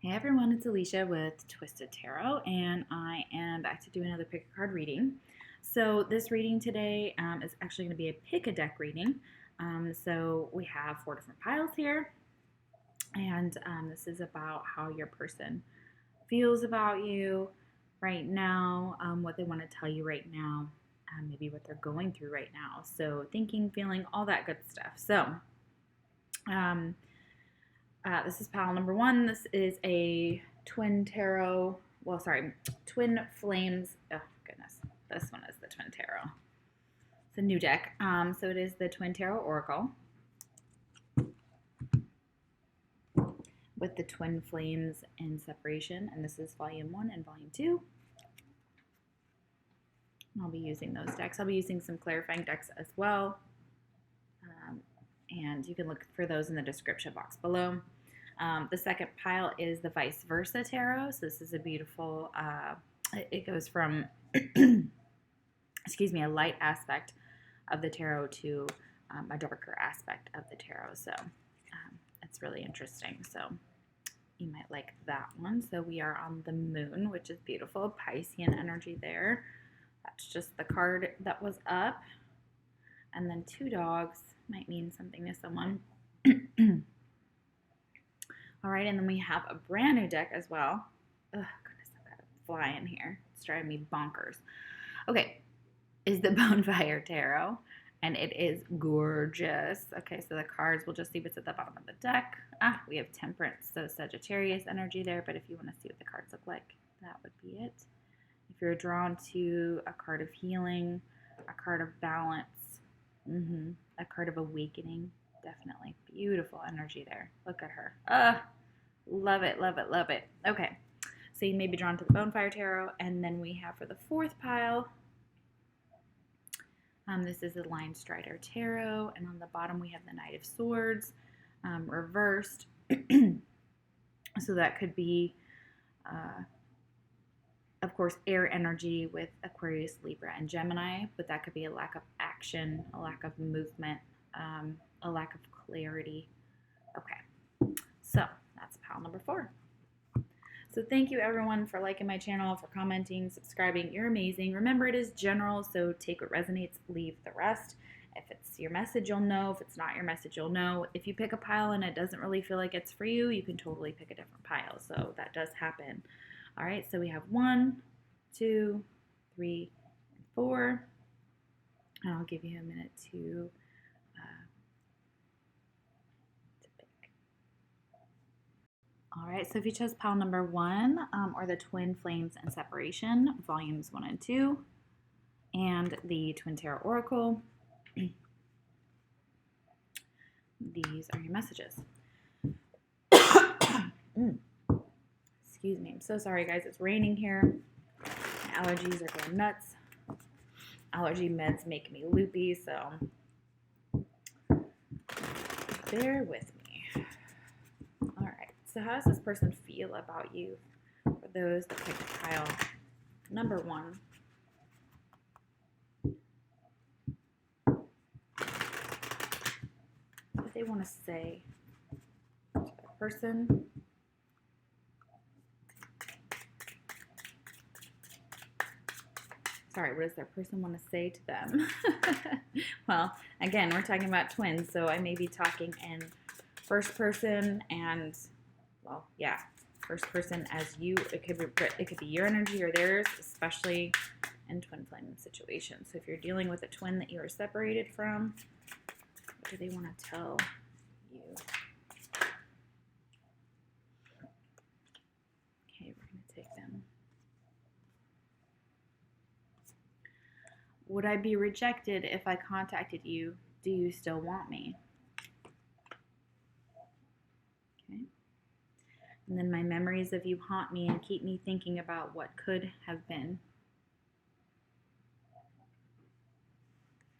Hey everyone, it's Alicia with Twisted Tarot, and I am back to do another pick a card reading. So this reading today is actually going to be a pick a deck reading. So we have 4 different piles here, and this is about how your person feels about you right now, what they want to tell you right now, maybe what they're going through right now. So thinking, feeling, all that good stuff. So this is pile number 1. This is a Twin Flames. Oh, goodness. This one is the Twin Tarot. It's a new deck. So it is the Twin Tarot Oracle with the Twin Flames in separation. And this is volume 1 and volume 2. I'll be using those decks. I'll be using some clarifying decks as well. And you can look for those in the description box below. The second pile is the Vice Versa Tarot. So this is a beautiful, it goes from, a light aspect of the tarot to a darker aspect of the tarot. So it's really interesting. So you might like that one. So we are on the moon, which is beautiful. Piscean energy there. That's just the card that was up. And then 2 dogs might mean something to someone. All right, and then we have a brand new deck as well. Oh, goodness, I've got a fly in here. It's driving me bonkers. Okay, is the Bonfire Tarot, and it is gorgeous. Okay, so the cards, we'll just see what's at the bottom of the deck. We have Temperance, so Sagittarius energy there, but if you want to see what the cards look like, that would be it. If you're drawn to a card of healing, a card of balance, a card of awakening, definitely. Beautiful energy there. Look at her. Love it, love it, love it. Okay, so you may be drawn to the Bonfire Tarot, and then we have for the 4th pile, this is the Lion Strider Tarot, and on the bottom we have the Knight of Swords, reversed. So that could be, of course, air energy with Aquarius, Libra, and Gemini, but that could be a lack of action, a lack of movement, a lack of clarity. Okay, so that's pile number 4. So thank you everyone for liking my channel, for commenting, subscribing. You're amazing. Remember, it is general, so take what resonates, leave the rest. If it's your message, you'll know. If it's not your message, you'll know. If you pick a pile and it doesn't really feel like it's for you, you can totally pick a different pile. So that does happen. All right, so we have 1, 2, 3, and 4. And I'll give you a minute to pick. All right, so if you chose pile number 1, or the Twin Flames and Separation, volumes 1 and 2, and the Twin Tarot Oracle, these are your messages. Excuse me. I'm so sorry, guys. It's raining here. My allergies are going nuts. Allergy meds make me loopy, so bear with me. All right. So how does this person feel about you? For those that picked pile number 1. What do they want to say to that person? Sorry, what does that person want to say to them? Well, again, we're talking about twins, so I may be talking in first person and, well, yeah, first person as you. It could be your energy or theirs, especially in twin flame situations. So if you're dealing with a twin that you are separated from, what do they want to tell you? Okay, we're going to take them. Would I be rejected if I contacted you? Do you still want me? Okay. And then my memories of you haunt me and keep me thinking about what could have been.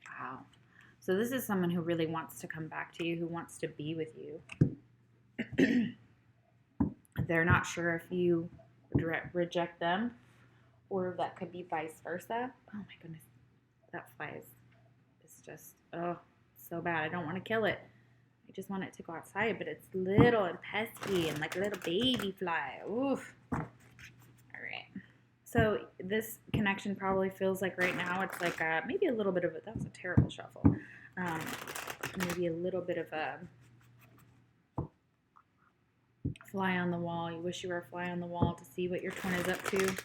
Wow. So this is someone who really wants to come back to you, who wants to be with you. They're not sure if you would reject them, or that could be vice versa. Oh my goodness. That fly is just, oh, so bad. I don't want to kill it. I just want it to go outside, but it's little and pesky and like a little baby fly. Oof. All right. So this connection probably feels like right now it's like maybe a little bit of a, that was a terrible shuffle. Maybe a little bit of a fly on the wall. You wish you were a fly on the wall to see what your twin is up to.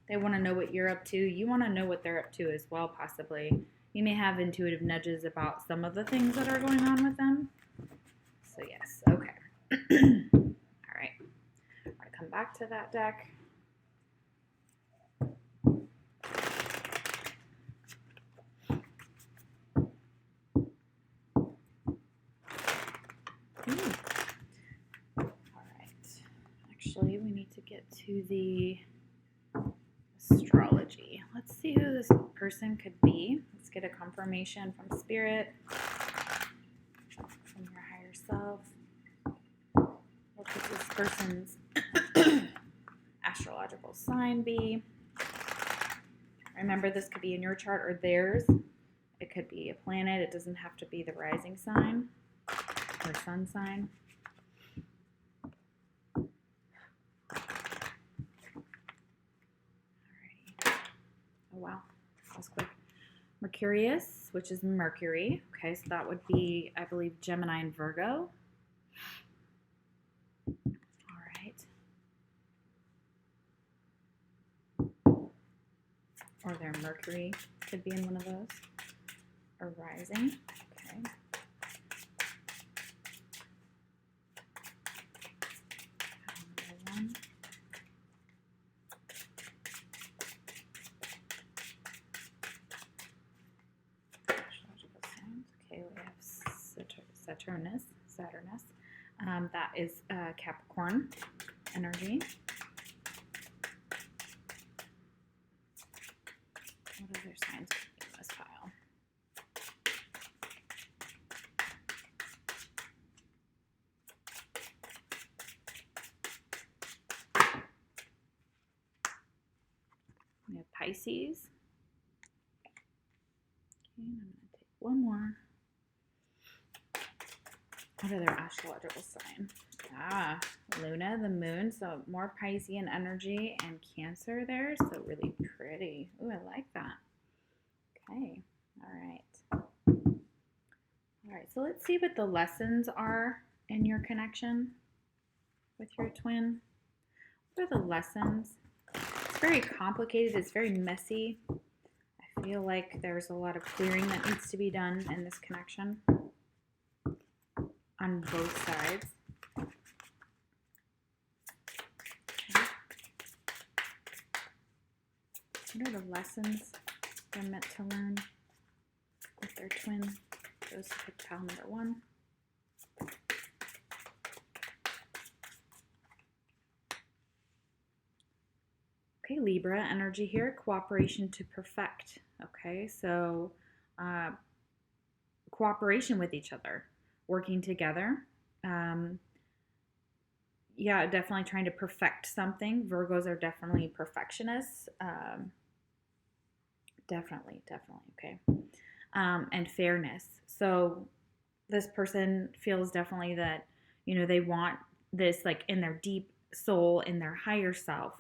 They want to know what you're up to. You want to know what they're up to as well, possibly. You may have intuitive nudges about some of the things that are going on with them. So yes, okay. All right. I'm going to come back to that deck. Actually, we need to get to the astrology. Let's see who this person could be. Let's get a confirmation from spirit, from your higher self. What could this person's astrological sign be? Remember, this could be in your chart or theirs. It could be a planet. It doesn't have to be the rising sign or sun sign. Wow, that was quick. Mercurius, which is Mercury. Okay, so that would be, I believe, Gemini and Virgo. All right. Or their Mercury could be in one of those. Or rising. Okay. One. Okay, we have Saturnus. That is Capricorn energy. What other signs could be in this pile? We have Pisces. Okay, I'm going to take one more. What other astrological sign? Luna, the moon. So more Piscean energy and Cancer there. So really pretty. Ooh, I like that. Okay. All right. All right. So let's see what the lessons are in your connection with your twin. What are the lessons? It's very complicated. It's very messy. I feel like there's a lot of clearing that needs to be done in this connection on both sides. Okay. What are the lessons they're meant to learn with their twin? Those who picked pile number 1. Okay, Libra energy here, cooperation to perfect. Okay, so cooperation with each other, working together. Yeah, definitely trying to perfect something. Virgos are definitely perfectionists. Definitely, okay. And fairness. So this person feels definitely that, you know, they want this like in their deep soul, in their higher self.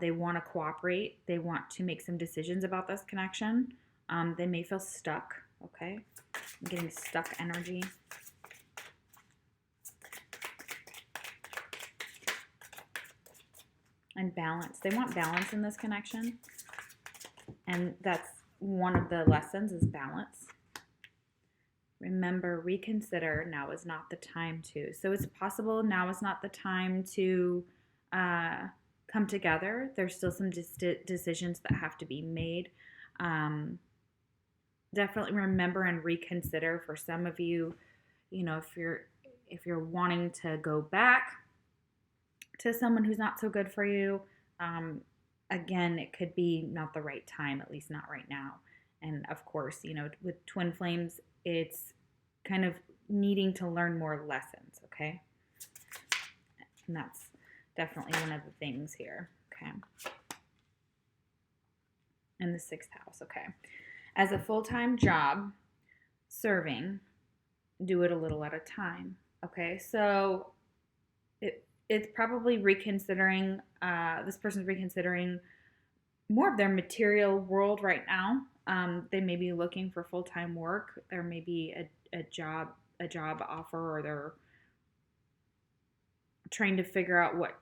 They want to cooperate. They want to make some decisions about this connection. They may feel stuck. Okay, I'm getting stuck energy. And balance. They want balance in this connection. And that's one of the lessons is balance. Remember, reconsider. Now is not the time to. So it's possible now is not the time to come together. There's still some decisions that have to be made. Definitely remember and reconsider. For some of you, you know, if you're wanting to go back to someone who's not so good for you, again, it could be not the right time, at least not right now. And of course, you know, with twin flames, it's kind of needing to learn more lessons, okay? And that's definitely one of the things here, okay? And the 6th house, okay. As a full-time job, serving, do it a little at a time. Okay, so it's probably reconsidering, this person's reconsidering more of their material world right now. They may be looking for full-time work. There may be a job offer, or they're trying to figure out what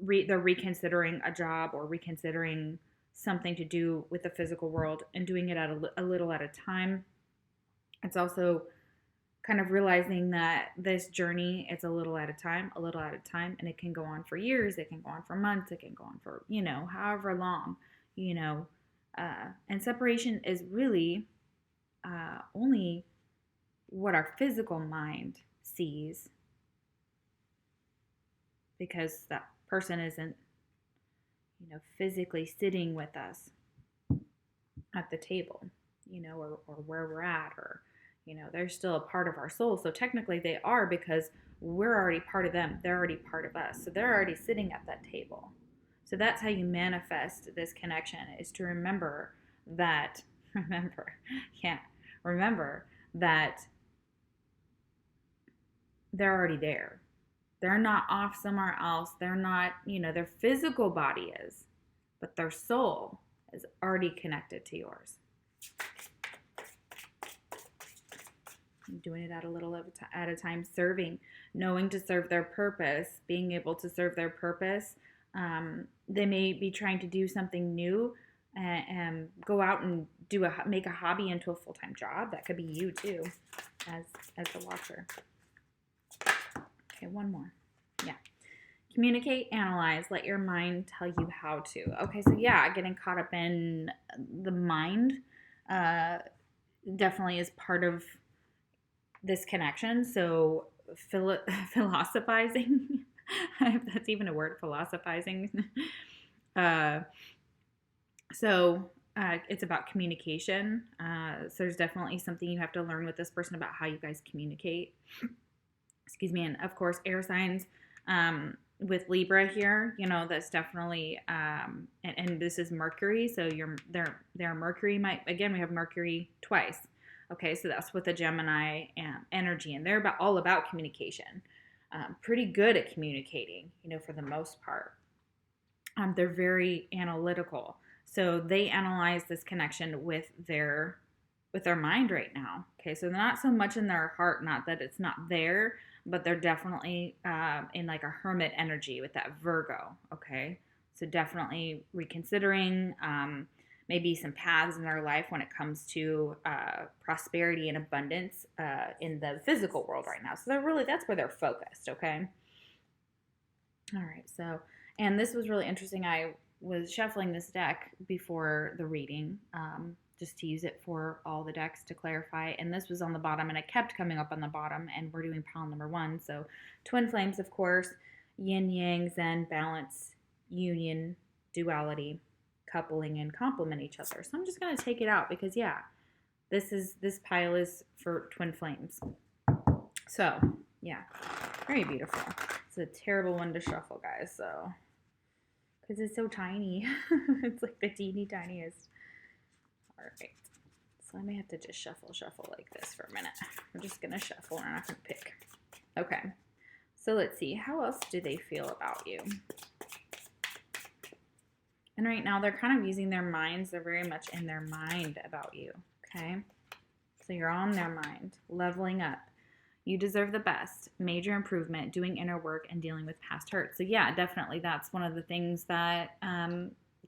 they're reconsidering a job or reconsidering something to do with the physical world and doing it at a little at a time. It's also kind of realizing that this journey, it's a little at a time, and it can go on for years, it can go on for months, it can go on for, however long, and separation is really only what our physical mind sees, because that person isn't, physically sitting with us at the table, or where we're at, or, they're still a part of our soul. So technically they are, because we're already part of them. They're already part of us. So they're already sitting at that table. So that's how you manifest this connection, is to remember that, remember that they're already there. They're not off somewhere else. They're not, their physical body is, but their soul is already connected to yours. Doing it at a little at a time, serving, knowing to serve their purpose, being able to serve their purpose. They may be trying to do something new and go out and make a hobby into a full-time job. That could be you too, as the watcher. Okay, one more. Yeah. Communicate, analyze, let your mind tell you how to. Okay, so yeah, getting caught up in the mind definitely is part of this connection. So philosophizing, if that's even a word, philosophizing. It's about communication. So there's definitely something you have to learn with this person about how you guys communicate. Excuse me. And of course, air signs, with Libra here, that's definitely, and this is Mercury. So their Mercury we have Mercury twice. Okay. So that's with the Gemini energy, and they're all about communication. Pretty good at communicating, for the most part. They're very analytical. So they analyze this connection with their mind right now. Okay. So they're not so much in their heart, not that it's not there, but they're definitely in like a hermit energy with that Virgo. Okay. So definitely reconsidering maybe some paths in their life when it comes to prosperity and abundance in the physical world right now. So that's where they're focused. Okay. All right. So, and this was really interesting. I was shuffling this deck before the reading, just to use it for all the decks to clarify. And this was on the bottom, and it kept coming up on the bottom, and we're doing pile number 1. So twin flames, of course, yin yang, zen, balance, union, duality, coupling, and complement each other. So I'm just going to take it out because, yeah, this pile is for twin flames. So, yeah, very beautiful. It's a terrible one to shuffle, guys, so, because it's so tiny. It's like the teeny tiniest. All right, so I may have to just shuffle like this for a minute. I'm just going to shuffle, and I'm not going to pick. Okay, so let's see. How else do they feel about you? And right now, they're kind of using their minds. They're very much in their mind about you, okay? So you're on their mind, leveling up. You deserve the best, major improvement, doing inner work, and dealing with past hurt. So yeah, definitely that's one of the things that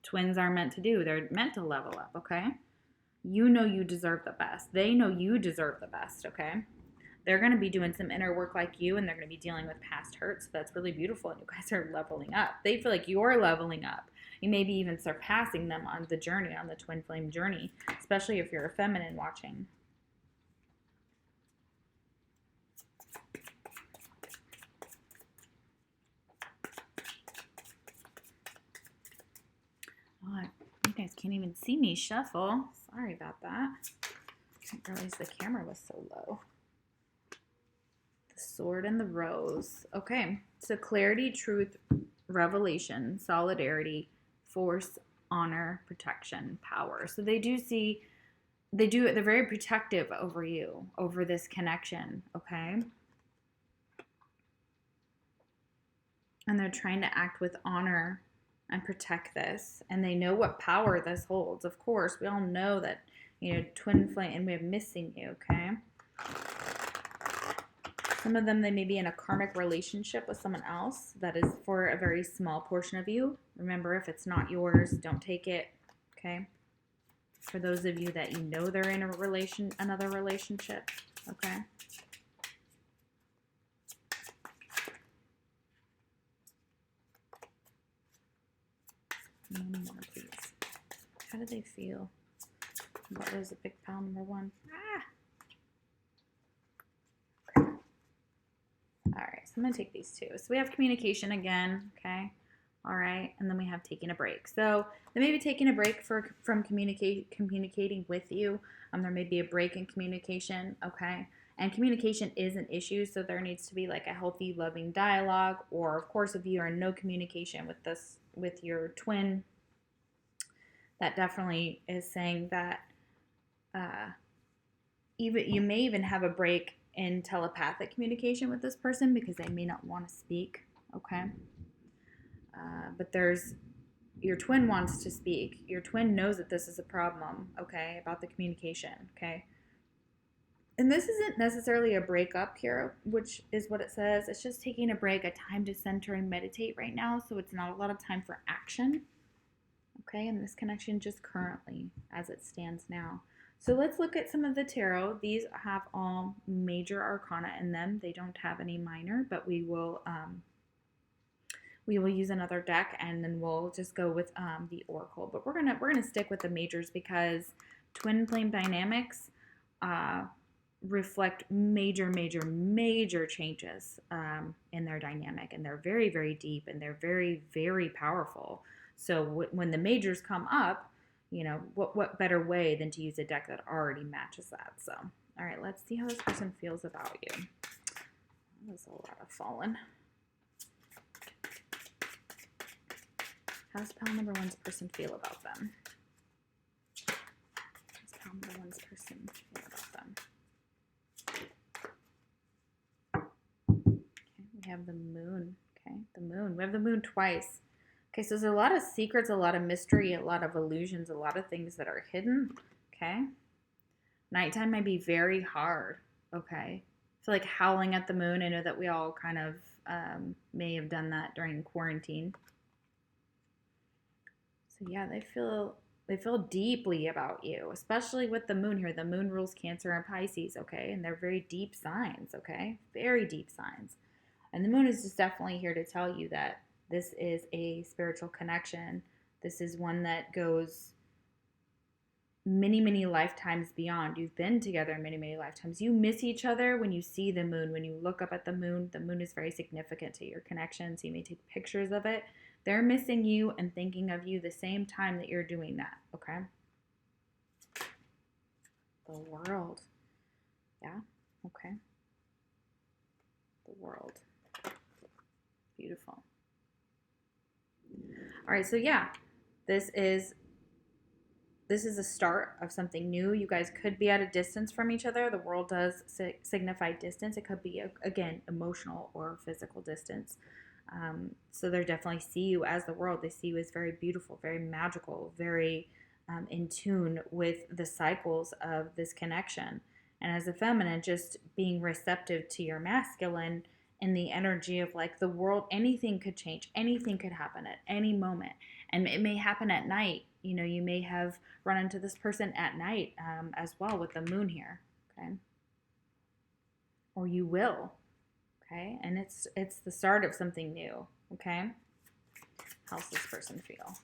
twins are meant to do. They're meant to level up, okay? You know you deserve the best. They know you deserve the best, okay? They're going to be doing some inner work like you, and they're going to be dealing with past hurt. So that's really beautiful, and you guys are leveling up. They feel like you're leveling up. You may be even surpassing them on the journey, on the twin flame journey, especially if you're a feminine watching. Oh, you guys can't even see me shuffle. Sorry about that. I didn't realize the camera was so low. The sword and the rose. Okay, so clarity, truth, revelation, solidarity, force, honor, protection, power. So they do see they're very protective over you, over this connection, okay? And they're trying to act with honor and protect this. And they know what power this holds. Of course, we all know that, twin flame, and we have missing you, okay? Some of them, they may be in a karmic relationship with someone else that is for a very small portion of you. Remember, if it's not yours, don't take it, okay? For those of you that they're in another relationship, okay? One more, please. How do they feel? What was a big pile number 1? Okay. All right, so I'm going to take these 2. So we have communication again, okay? All right, and then we have taking a break. So they may be taking a break from communicating with you. There may be a break in communication, okay? And communication is an issue, so there needs to be like a healthy, loving dialogue. Or, of course, if you are in no communication with your twin, that definitely is saying that you may even have a break in telepathic communication with this person because they may not want to speak, okay? But your twin wants to speak. Your twin knows that this is a problem, okay, about the communication, okay? And this isn't necessarily a breakup here, which is what it says. It's just taking a break, a time to center and meditate right now, so it's not a lot of time for action, okay, in this connection just currently as it stands now. So let's look at some of the tarot. These have all major arcana in them. They don't have any minor, but we will use another deck, and then we'll just go with the oracle. But we're gonna stick with the majors because twin flame dynamics reflect major changes in their dynamic, and they're very, very deep, and they're very, very powerful. So when the majors come up, what better way than to use a deck that already matches that? So, all right, let's see how this person feels about you. That was a lot of fallen. How does pile number 1's person feel about them? How does pile number 1's person feel about them? Okay, we have the moon. Okay, the moon. We have the moon twice. Okay, so there's a lot of secrets, a lot of mystery, a lot of illusions, a lot of things that are hidden. Okay. Nighttime might be very hard. Okay. I feel like howling at the moon. I know that we all kind of may have done that during quarantine. So yeah, they feel deeply about you, especially with the moon here. The moon rules Cancer and Pisces, okay? And they're very deep signs, okay? Very deep signs. And the moon is just definitely here to tell you that this is a spiritual connection. This is one that goes many lifetimes beyond. You've been together many lifetimes. You miss each other when you see the moon. When you look up at the moon is very significant to your connection, so you may take pictures of it. They're missing you and thinking of you the same time that you're doing that, okay? The world. Yeah, okay. The world. Beautiful. All right, so yeah, this is the start of something new. You guys could be at a distance from each other. The world does signify distance. It could be, again, emotional or physical distance. So they definitely see you as the world. They see you as very beautiful, very magical, very in tune with the cycles of this connection. And as a feminine, just being receptive to your masculine in the energy of like the world, anything could change. Anything could happen at any moment. And it may happen at night. You may have run into this person at night as well with the moon here, okay? Or you will, okay? And it's the start of something new, okay? How's this person feel?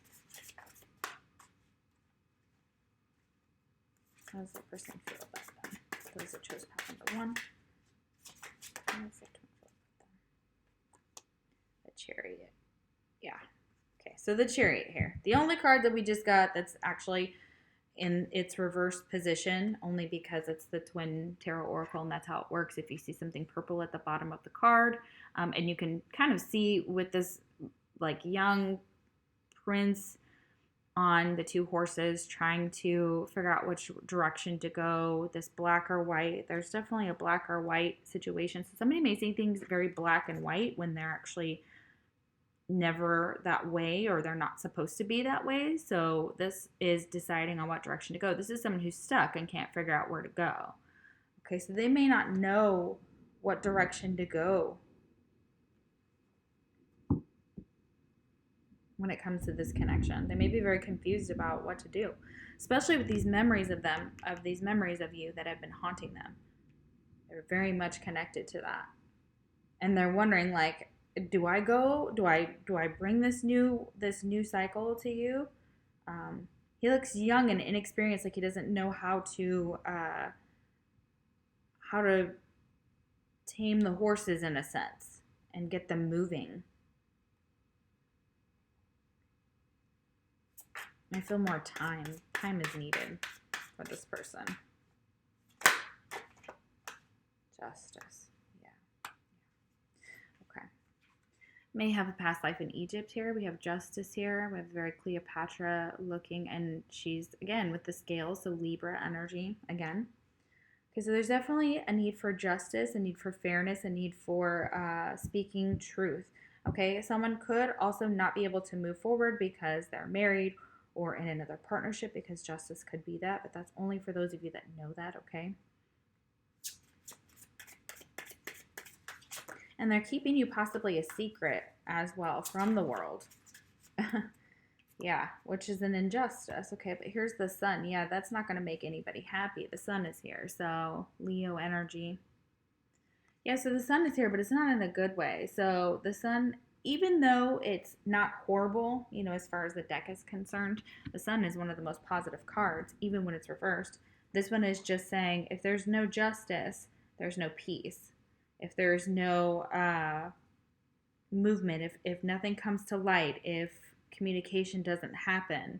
How does that person feel about them? Those that chose path number 1. How does that feel about them? The Chariot. Yeah. Okay, so the Chariot here. The only card that we just got that's actually in its reverse position, only because it's the Twin Tarot Oracle, and that's how it works. If you see something purple at the bottom of the card, and you can kind of see with this like young prince on the two horses, trying to figure out which direction to go, this black or white. There's definitely a black or white situation. So somebody may see things very black and white when they're actually never that way, or they're not supposed to be that way. So this is deciding on what direction to go. This is someone who's stuck and can't figure out where to go. Okay, so they may not know what direction to go when it comes to this connection. They may be very confused about what to do, especially with these memories of them, of these memories of you that have been haunting them. They're very much connected to that. And they're wondering, like, do I go? Do I bring this new cycle to you? He looks young and inexperienced, like he doesn't know how to tame the horses in a sense and get them moving. I feel more time. Time is needed for this person. Justice. Yeah. Okay. May have a past life in Egypt here. We have justice here. We have very Cleopatra looking, and she's, again, with the scales, so Libra energy again. Okay, so there's definitely a need for justice, a need for fairness, a need for speaking truth. Okay, someone could also not be able to move forward because they're married or in another partnership, because justice could be that, but that's only for those of you that know that, okay? And they're keeping you possibly a secret as well from the world. Yeah, which is an injustice. Okay, but here's the sun. Yeah, that's not going to make anybody happy. The sun is here, so Leo energy. Yeah, so the sun is here, but it's not in a good way. So the sun, even though it's not horrible, you know, as far as the deck is concerned, the sun is one of the most positive cards, even when it's reversed. This one is just saying, if there's no justice, there's no peace. If there's no movement, if nothing comes to light, if communication doesn't happen,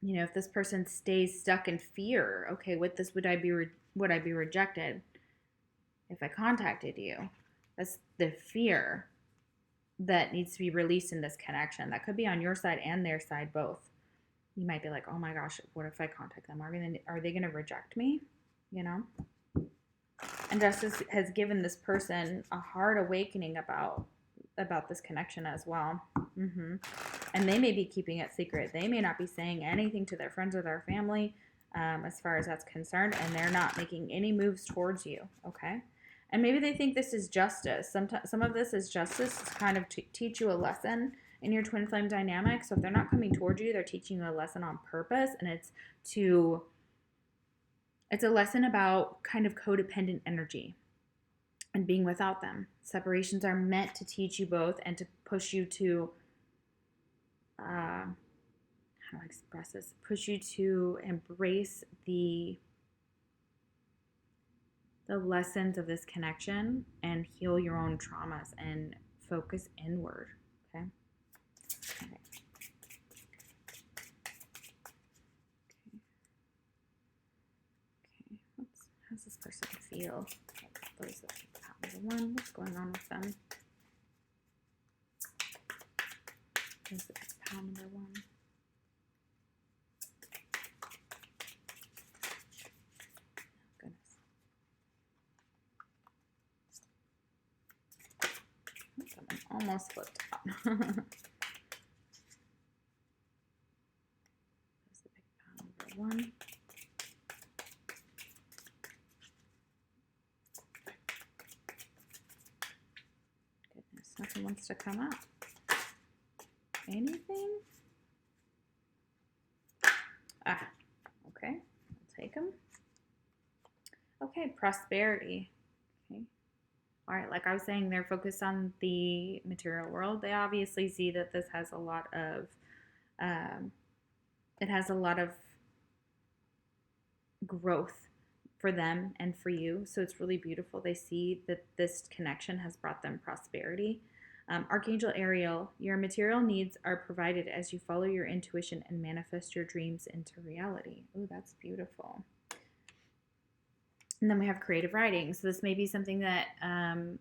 you know, if this person stays stuck in fear, okay, with this, would I be rejected if I contacted you? That's the fear that needs to be released in this connection. That could be on your side and their side, both. You might be like, oh my gosh, what if I contact them? Are they gonna reject me? You know? And justice has given this person a hard awakening about this connection as well. And they may be keeping it secret. They may not be saying anything to their friends or their family as far as that's concerned, and they're not making any moves towards you, okay? And maybe they think this is justice. Some of this is justice to kind of teach you a lesson in your twin flame dynamic. So if they're not coming towards you, they're teaching you a lesson on purpose, and it's a lesson about kind of codependent energy and being without them. Separations are meant to teach you both and to push you to, how do I express this? Push you to embrace the lessons of this connection and heal your own traumas and focus inward, okay? Okay. How's this person feel? Those that number one, what's going on with them? There's the pile number one. Almost flipped out. There's the big pile number one. Goodness, nothing wants to come up. Anything? Ah, okay. I'll take them. Okay, prosperity. Okay. All right, like I was saying, they're focused on the material world. They obviously see that this has a lot of, growth for them and for you. So it's really beautiful. They see that this connection has brought them prosperity. Archangel Ariel, your material needs are provided as you follow your intuition and manifest your dreams into reality. Oh, that's beautiful. And then we have creative writing. So this may be something that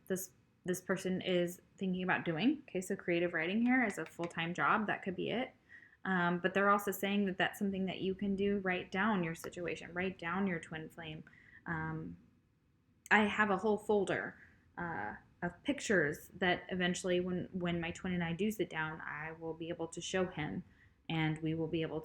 this person is thinking about doing. Okay, so creative writing here is a full-time job. That could be it. But they're also saying that that's something that you can do. Write down your situation, write down your twin flame. I have a whole folder of pictures that eventually, when my twin and I do sit down, I will be able to show him, and I'll be able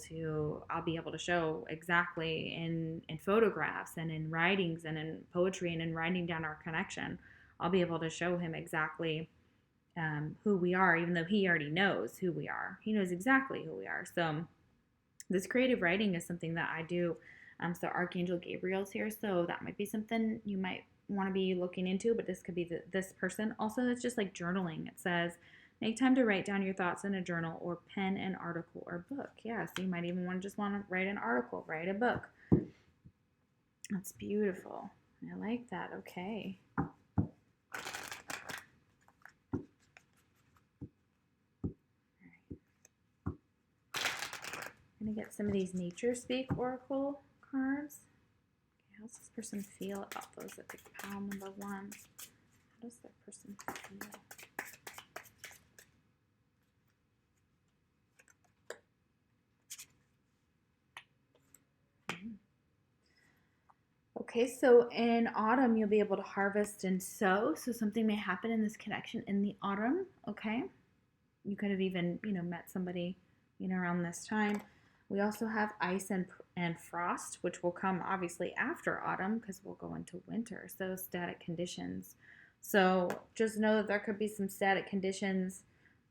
to show exactly in photographs and in writings and in poetry and in writing down our connection. I'll be able to show him exactly who we are, even though he already knows who we are. He knows exactly who we are. So this creative writing is something that I do. So Archangel Gabriel's here, so that might be something you might want to be looking into, but this could be this person. Also, it's just like journaling. It says, make time to write down your thoughts in a journal or pen an article or book. Yeah, so you might even want to write an article, write a book. That's beautiful. I like that. Okay. I'm going to get some of these Nature Speak Oracle cards. Okay, how does this person feel about those epic pile number 1? How does that person feel? Okay, so in autumn, you'll be able to harvest and sow. So something may happen in this connection in the autumn, okay? You could have even, met somebody, around this time. We also have ice and frost, which will come obviously after autumn because we'll go into winter. So static conditions. So just know that there could be some static conditions,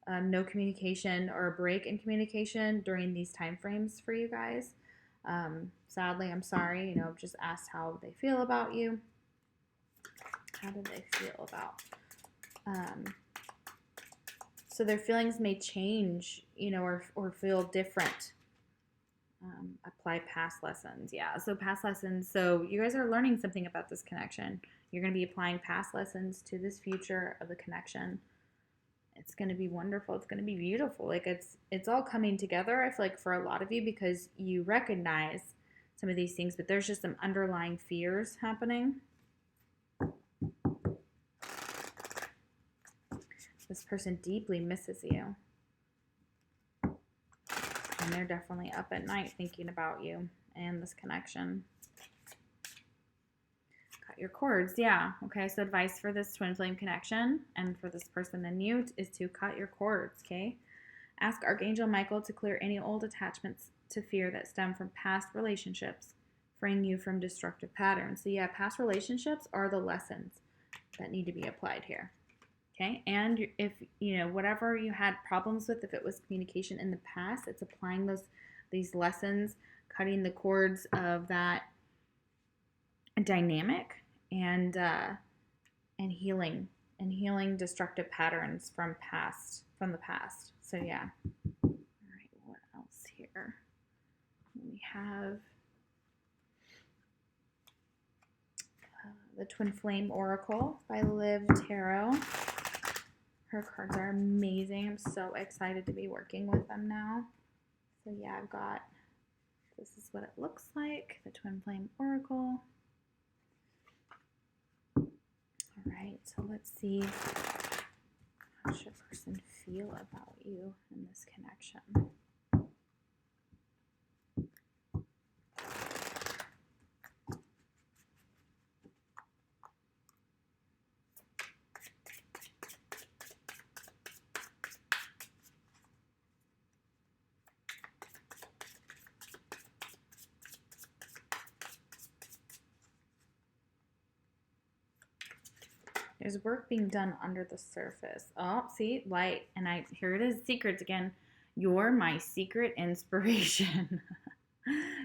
no communication or a break in communication during these time frames for you guys. Sadly, I'm sorry, just asked how they feel about you. How do they feel about, so their feelings may change, or feel different. Apply past lessons. Yeah, so past lessons. So you guys are learning something about this connection. You're going to be applying past lessons to this future of the connection. It's going to be wonderful. It's going to be beautiful. Like it's all coming together, I feel like, for a lot of you, because you recognize some of these things, but there's just some underlying fears happening. This person deeply misses you. And they're definitely up at night thinking about you and this connection. Cut your cords. Yeah. Okay. So advice for this twin flame connection and for this person and you is to cut your cords. Okay. Ask Archangel Michael to clear any old attachments to fear that stem from past relationships, freeing you from destructive patterns. So yeah, past relationships are the lessons that need to be applied here. Okay, and if, whatever you had problems with, if it was communication in the past, it's applying these lessons, cutting the cords of that dynamic and healing destructive patterns from the past. So yeah. All right, what else here? We have the Twin Flame Oracle by Liv Tarot. Her cards are amazing. I'm so excited to be working with them now. So yeah, this is what it looks like, the Twin Flame Oracle. All right, so let's see, how should a person feel about you in this connection? There's work being done under the surface. Oh, see, light. And here it is, secrets again. You're my secret inspiration.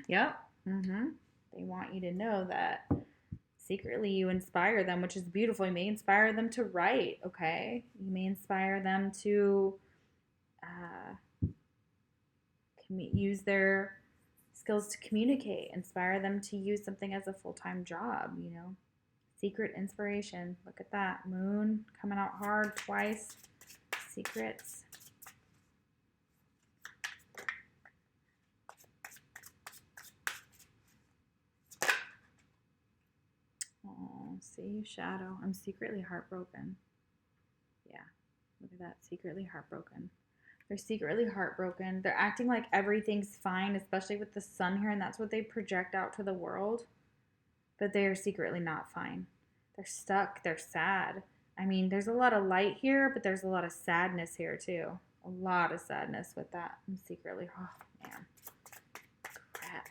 Yep. They want you to know that secretly you inspire them, which is beautiful. You may inspire them to write, okay? You may inspire them to use their skills to communicate, inspire them to use something as a full-time job, Secret inspiration. Look at that. Moon coming out hard twice. Secrets. Oh, see, shadow. I'm secretly heartbroken. Yeah, look at that. Secretly heartbroken. They're secretly heartbroken. They're acting like everything's fine, especially with the sun here, and that's what they project out to the world. But they are secretly not fine. They're stuck. They're sad. I mean, there's a lot of light here, but there's a lot of sadness here too. A lot of sadness with that. I'm secretly, oh man, crap.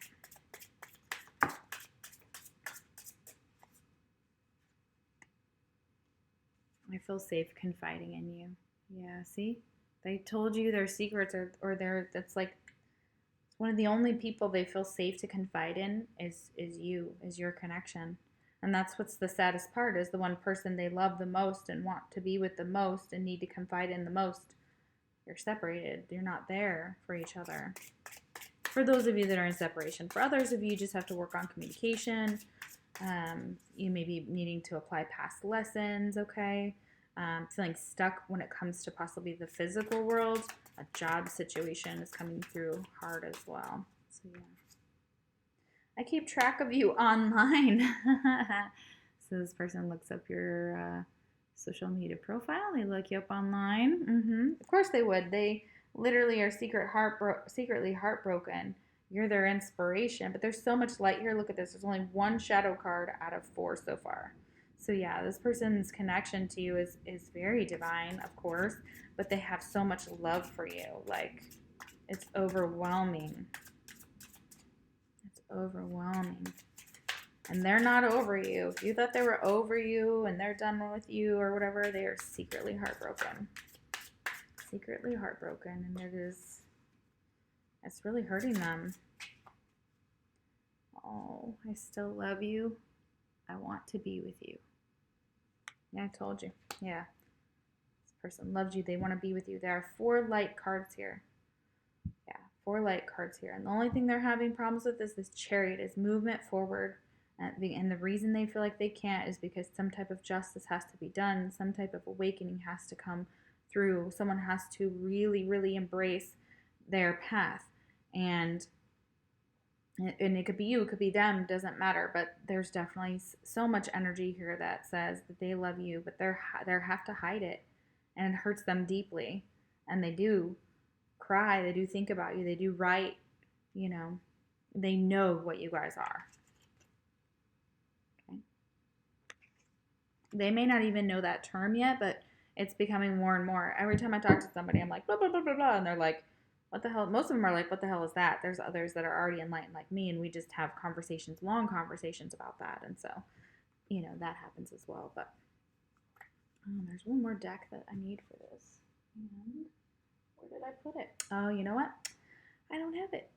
I feel safe confiding in you. Yeah, see? They told you their secrets or that's like it's one of the only people they feel safe to confide in is you, is your connection. And that's what's the saddest part is the one person they love the most and want to be with the most and need to confide in the most. You're separated. You're not there for each other. For those of you that are in separation. For others of you, just have to work on communication. You may be needing to apply past lessons, okay? Feeling stuck when it comes to possibly the physical world. A job situation is coming through hard as well. So, yeah. I keep track of you online. So this person looks up your social media profile. They look you up online. Of course they would. They literally are secretly heartbroken. You're their inspiration. But there's so much light here. Look at this. There's only one shadow card out of 4 so far. So yeah, this person's connection to you is very divine, of course. But they have so much love for you. Like, it's overwhelming. It's overwhelming. And they're not over you. If you thought they were over you and they're done with you or whatever, they are secretly heartbroken. Secretly heartbroken. And it's really hurting them. Oh, I still love you. I want to be with you. Yeah, I told you. Yeah. This person loves you. They want to be with you. There are 4 light cards here. Yeah, 4 light cards here. And the only thing they're having problems with is this Chariot, is movement forward. And the reason they feel like they can't is because some type of justice has to be done. Some type of awakening has to come through. Someone has to really, really embrace their path. And it could be you, it could be them, doesn't matter. But there's definitely so much energy here that says that they love you, but they have to hide it. And it hurts them deeply. And they do cry. They do think about you. They do write. You know, they know what you guys are. They may not even know that term yet, but it's becoming more and more. Every time I talk to somebody, I'm like, blah, blah, blah, blah, blah. And they're like, what the hell? Most of them are like, what the hell is that? There's others that are already enlightened like me, and we just have conversations, long conversations about that. And so, you know, that happens as well. But there's one more deck that I need for this. And where did I put it? Oh, you know what? I don't have it.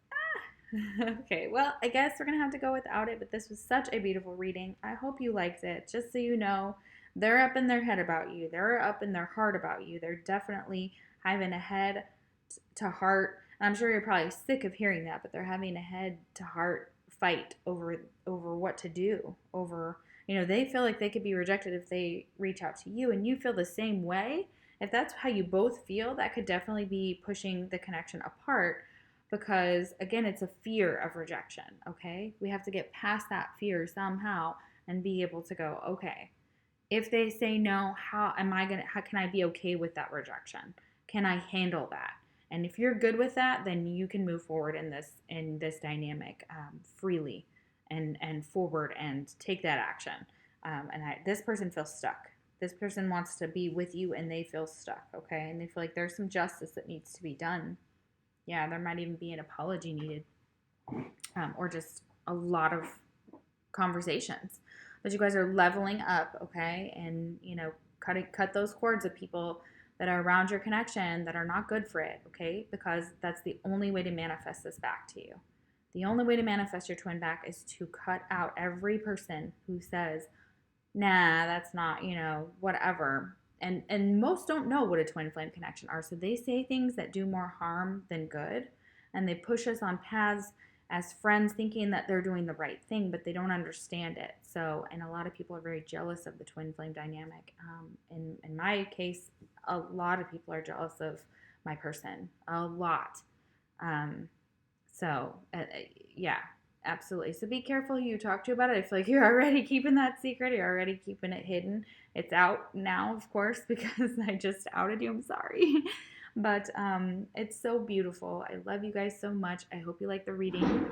Okay, well, I guess we're going to have to go without it, but this was such a beautiful reading. I hope you liked it. Just so you know, they're up in their head about you. They're up in their heart about you. They're definitely having a head to heart. And I'm sure you're probably sick of hearing that, but they're having a head to heart fight over what to do. Over, you know, they feel like they could be rejected if they reach out to you, and you feel the same way. If that's how you both feel, that could definitely be pushing the connection apart. Because, again, it's a fear of rejection, okay? We have to get past that fear somehow and be able to go, okay, if they say no, how can I be okay with that rejection? Can I handle that? And if you're good with that, then you can move forward in this dynamic freely and forward and take that action. This person feels stuck. This person wants to be with you and they feel stuck, okay? And they feel like there's some justice that needs to be done. Yeah, there might even be an apology needed, or just a lot of conversations. But you guys are leveling up, okay? And, you know, cut those cords of people that are around your connection that are not good for it, okay? Because that's the only way to manifest this back to you. The only way to manifest your twin back is to cut out every person who says, nah, that's not, you know, whatever. And most don't know what a twin flame connection are. So they say things that do more harm than good. And they push us on paths as friends thinking that they're doing the right thing, but they don't understand it. So, and a lot of people are very jealous of the twin flame dynamic. In my case, a lot of people are jealous of my person. A lot. Yeah. Absolutely. So be careful who you talk to about it. I feel like you're already keeping that secret. You're already keeping it hidden. It's out now, of course, because I just outed you. I'm sorry. But it's so beautiful. I love you guys so much. I hope you like the reading.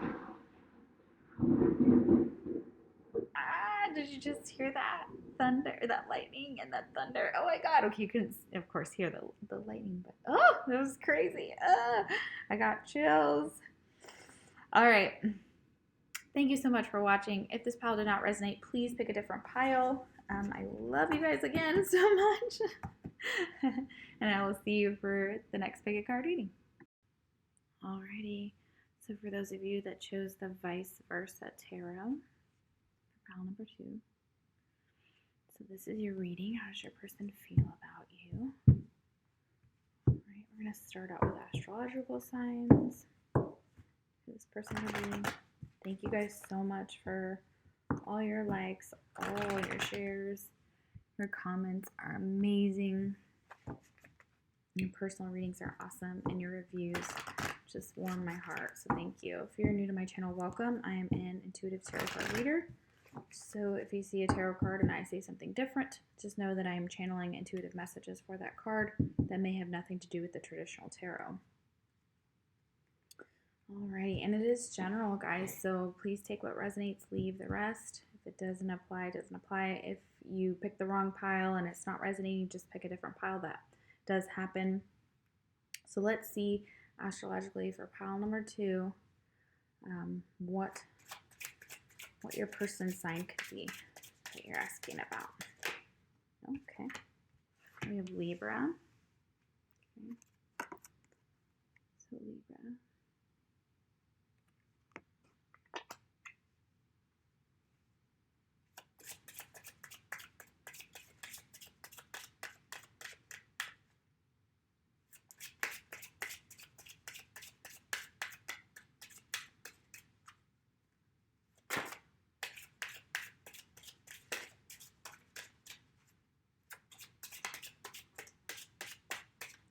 Ah, did you just hear that thunder, that lightning and that thunder? Oh my God. Okay, you couldn't, of course, hear the lightning, but oh, that was crazy. I got chills. All right. Thank you so much for watching. If this pile did not resonate, please pick a different pile. I love you guys again so much. And I will see you for the next pick a card reading. Alrighty. So for those of you that chose the vice versa tarot, for pile number 2. So this is your reading. How does your person feel about you? Alright, we're going to start out with astrological signs. This person will be. Thank you guys so much for all your likes, all your shares. Your comments are amazing. Your personal readings are awesome, and your reviews just warm my heart. So thank you. If you're new to my channel, welcome. I am an intuitive tarot card reader. So if you see a tarot card and I say something different, just know that I am channeling intuitive messages for that card that may have nothing to do with the traditional tarot. Alrighty, and it is general, guys, so please take what resonates, leave the rest. If it doesn't apply, it doesn't apply. If you pick the wrong pile and it's not resonating, just pick a different pile. That does happen. So let's see astrologically for pile number 2, what your person's sign could be that you're asking about. Okay, we have Libra. Okay. So Libra.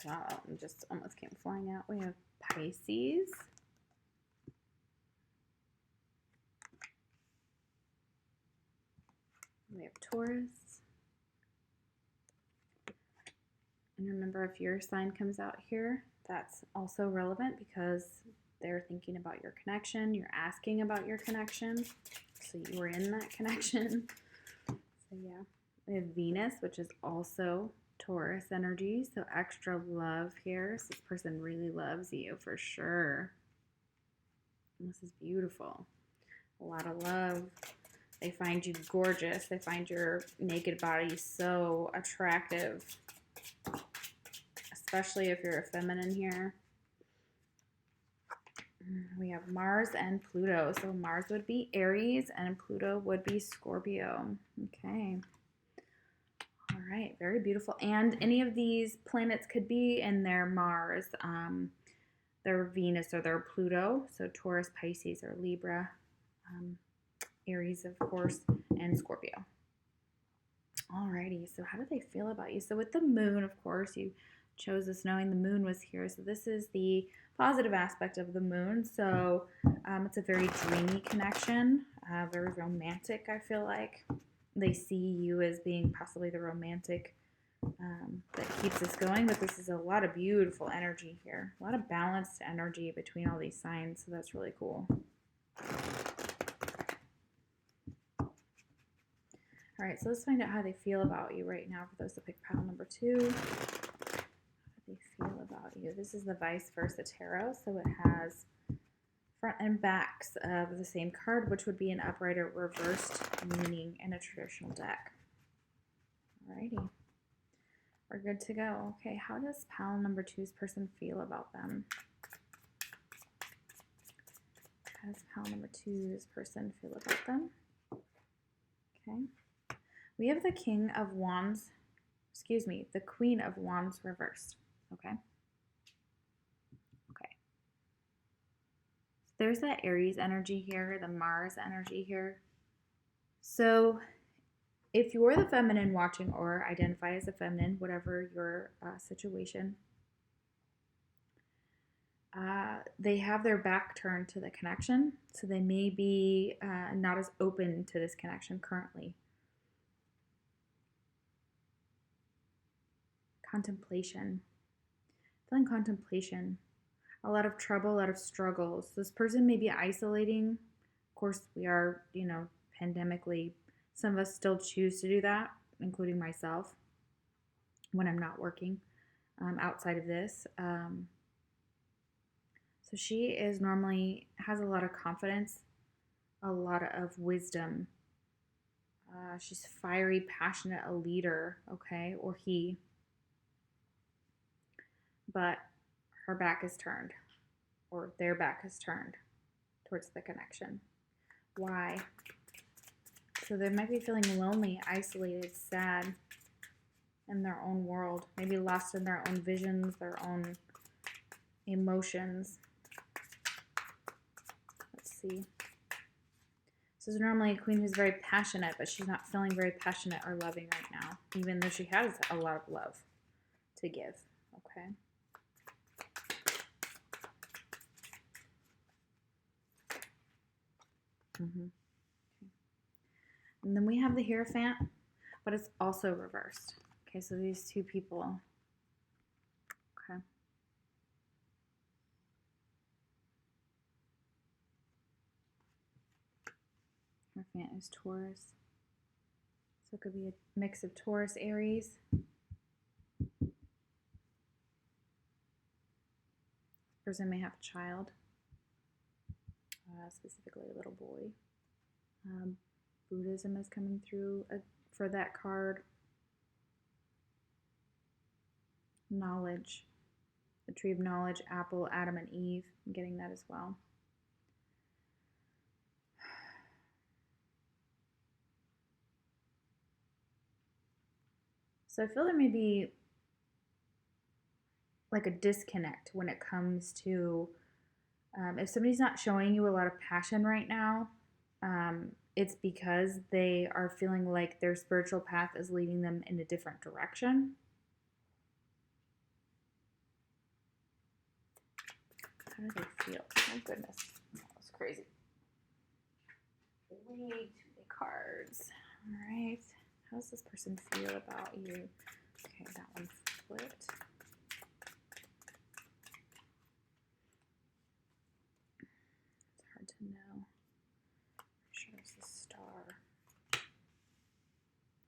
Wow, I just almost came flying out. We have Pisces. We have Taurus. And remember, if your sign comes out here, that's also relevant because they're thinking about your connection. You're asking about your connection. So you were in that connection. So yeah. We have Venus, which is also Taurus energy. So extra love here. So this person really loves you for sure. And this is beautiful. A lot of love. They find you gorgeous. They find your naked body so attractive. Especially if you're a feminine here. We have Mars and Pluto. So Mars would be Aries and Pluto would be Scorpio. Okay. All right. Very beautiful. And any of these planets could be in their Mars, their Venus or their Pluto. So Taurus, Pisces, or Libra. Aries, of course, and Scorpio. Alrighty. So how do they feel about you? So with the moon, of course, you chose this knowing the moon was here. So this is the positive aspect of the moon. So it's a very dreamy connection, very romantic, I feel like. They see you as being possibly the romantic that keeps us going, but this is a lot of beautiful energy here. A lot of balanced energy between all these signs, so that's really cool. All right, so let's find out how they feel about you right now for those that pick pile number 2. How do they feel about you? This is the vice versa tarot, so it has front and backs of the same card, which would be an upright or reversed meaning in a traditional deck. Alrighty. We're good to go. Okay, how does pile number 2's person feel about them? How does pile number 2's person feel about them? Okay. We have the King of Wands, the Queen of Wands reversed. Okay. Okay. There's that Aries energy here, the Mars energy here. So if you're the feminine watching or identify as a feminine, whatever your situation, they have their back turned to the connection. So they may be not as open to this connection currently. Contemplation. Feeling contemplation, a lot of trouble, a lot of struggles. This person may be isolating. Of course, we are, pandemically, some of us still choose to do that, including myself when I'm not working outside of this. So she is normally has a lot of confidence, a lot of wisdom. She's fiery, passionate, a leader, okay, or he. But her back is turned, or their back is turned towards the connection. Why? So they might be feeling lonely, isolated, sad in their own world, maybe lost in their own visions, their own emotions. Let's see. This is normally a queen who's very passionate, but she's not feeling very passionate or loving right now, even though she has a lot of love to give, okay? Okay. And then we have the Hierophant, but it's also reversed. Okay, so these two people. Okay. Hierophant is Taurus. So it could be a mix of Taurus, Aries. This person may have a child, specifically a little boy. Buddhism is coming through for that card. Knowledge. The tree of knowledge, apple, Adam and Eve. I'm getting that as well. So I feel there may be like a disconnect when it comes to if somebody's not showing you a lot of passion right now, it's because they are feeling like their spiritual path is leading them in a different direction. How do they feel? Oh, goodness. That was crazy. Way too many cards. All right. How does this person feel about you? Okay, that one flipped. It's hard to know. I'm sure it's the star.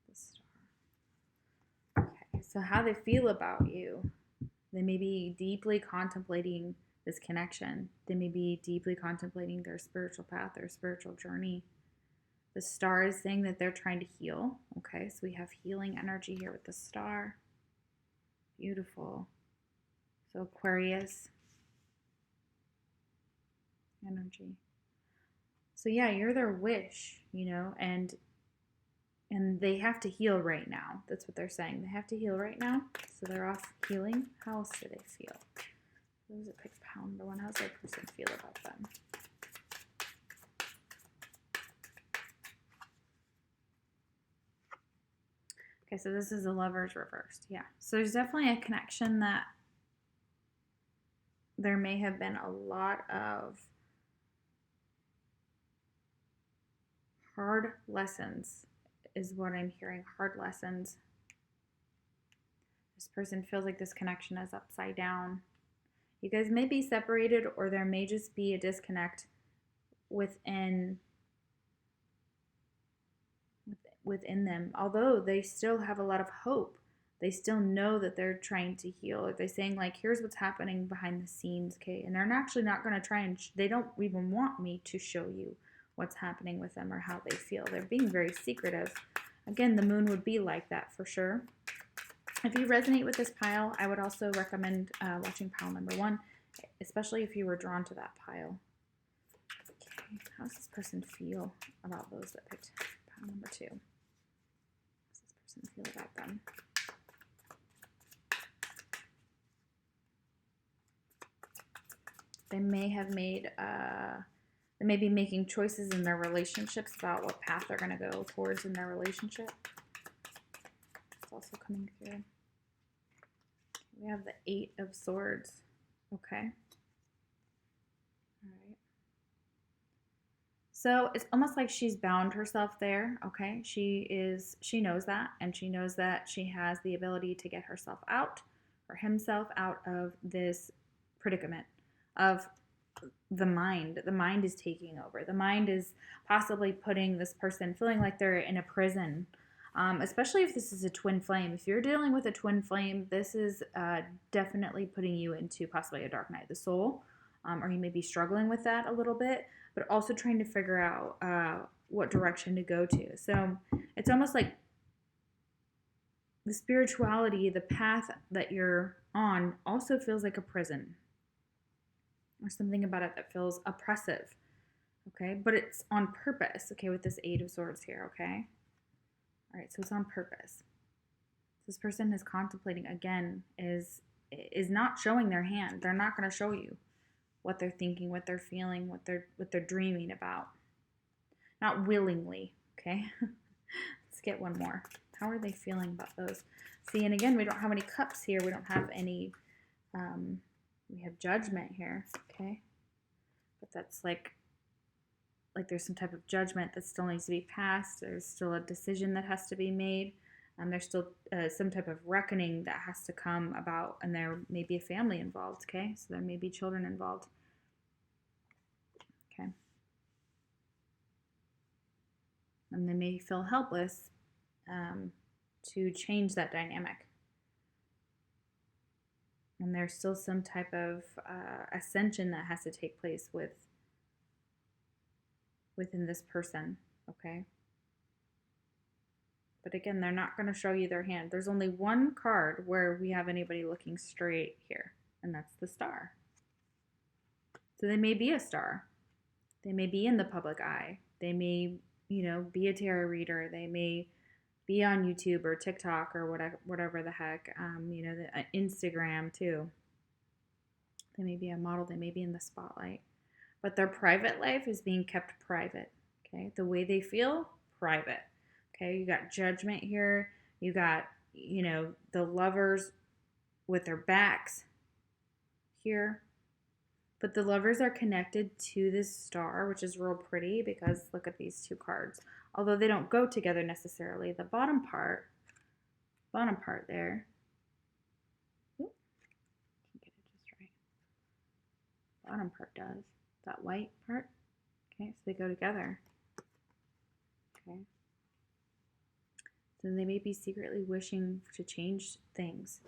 The star. Okay, so how they feel about you. They may be deeply contemplating this connection. They may be deeply contemplating their spiritual path, their spiritual journey. The star is saying that they're trying to heal. Okay, so we have healing energy here with the star. Beautiful. So Aquarius energy. So yeah, you're their wish, and they have to heal right now. That's what they're saying. They have to heal right now. So they're off healing. How else do they feel? Who does it pick pile number one? How does that person feel about them? Okay, so this is the Lovers reversed. Yeah. So there's definitely a connection that there may have been a lot of hard lessons, is what I'm hearing. Hard lessons. This person feels like this connection is upside down. You guys may be separated, or there may just be a disconnect within them. Although they still have a lot of hope. They still know that they're trying to heal. They're saying, like, here's what's happening behind the scenes, okay? And they're actually not going to try and, they don't even want me to show you what's happening with them or how they feel. They're being very secretive. Again, the moon would be like that for sure. If you resonate with this pile, I would also recommend watching pile number one, especially if you were drawn to that pile. Okay, how does this person feel about those that picked pile number two? How does this person feel about them? They may have made, they may be making choices in their relationships about what path they're going to go towards in their relationship. It's also coming through. We have the 8 of Swords. Okay. All right. So it's almost like she's bound herself there. Okay. She knows that, and she knows that she has the ability to get herself out, or himself out of this predicament of the mind. The mind is taking over. The mind is possibly putting this person feeling like they're in a prison, especially if this is a twin flame. If you're dealing with a twin flame, this is definitely putting you into possibly a dark night of the soul, or you may be struggling with that a little bit, but also trying to figure out what direction to go to. So it's almost like the spirituality, the path that you're on also feels like a prison, or something about it that feels oppressive, okay? But it's on purpose, okay, with this Eight of Swords here, okay? All right, so it's on purpose. This person is contemplating, again, is not showing their hand. They're not going to show you what they're thinking, what they're feeling, what they're dreaming about. Not willingly, okay? Let's get one more. How are they feeling about those? See, and again, we don't have any cups here. We don't have any, we have judgment here, okay? But that's like there's some type of judgment that still needs to be passed. There's still a decision that has to be made. There's still some type of reckoning that has to come about, and there may be a family involved, okay? So there may be children involved, okay? And they may feel helpless to change that dynamic. And there's still some type of ascension that has to take place within this person, okay? But again, they're not going to show you their hand. There's only one card where we have anybody looking straight here, and that's the Star. So they may be a star. They may be in the public eye. They may, be a tarot reader. They may be on YouTube or TikTok or whatever the heck, the Instagram too. They may be a model. They may be in the spotlight. But their private life is being kept private, okay? The way they feel, private. Okay, you got judgment here. You got, the lovers with their backs here. But the lovers are connected to this star, which is real pretty because look at these two cards. Although they don't go together necessarily. The bottom part there. Ooh, can't get it just right. Bottom part does. That white part. Okay, so they go together. Okay. So they may be secretly wishing to change things,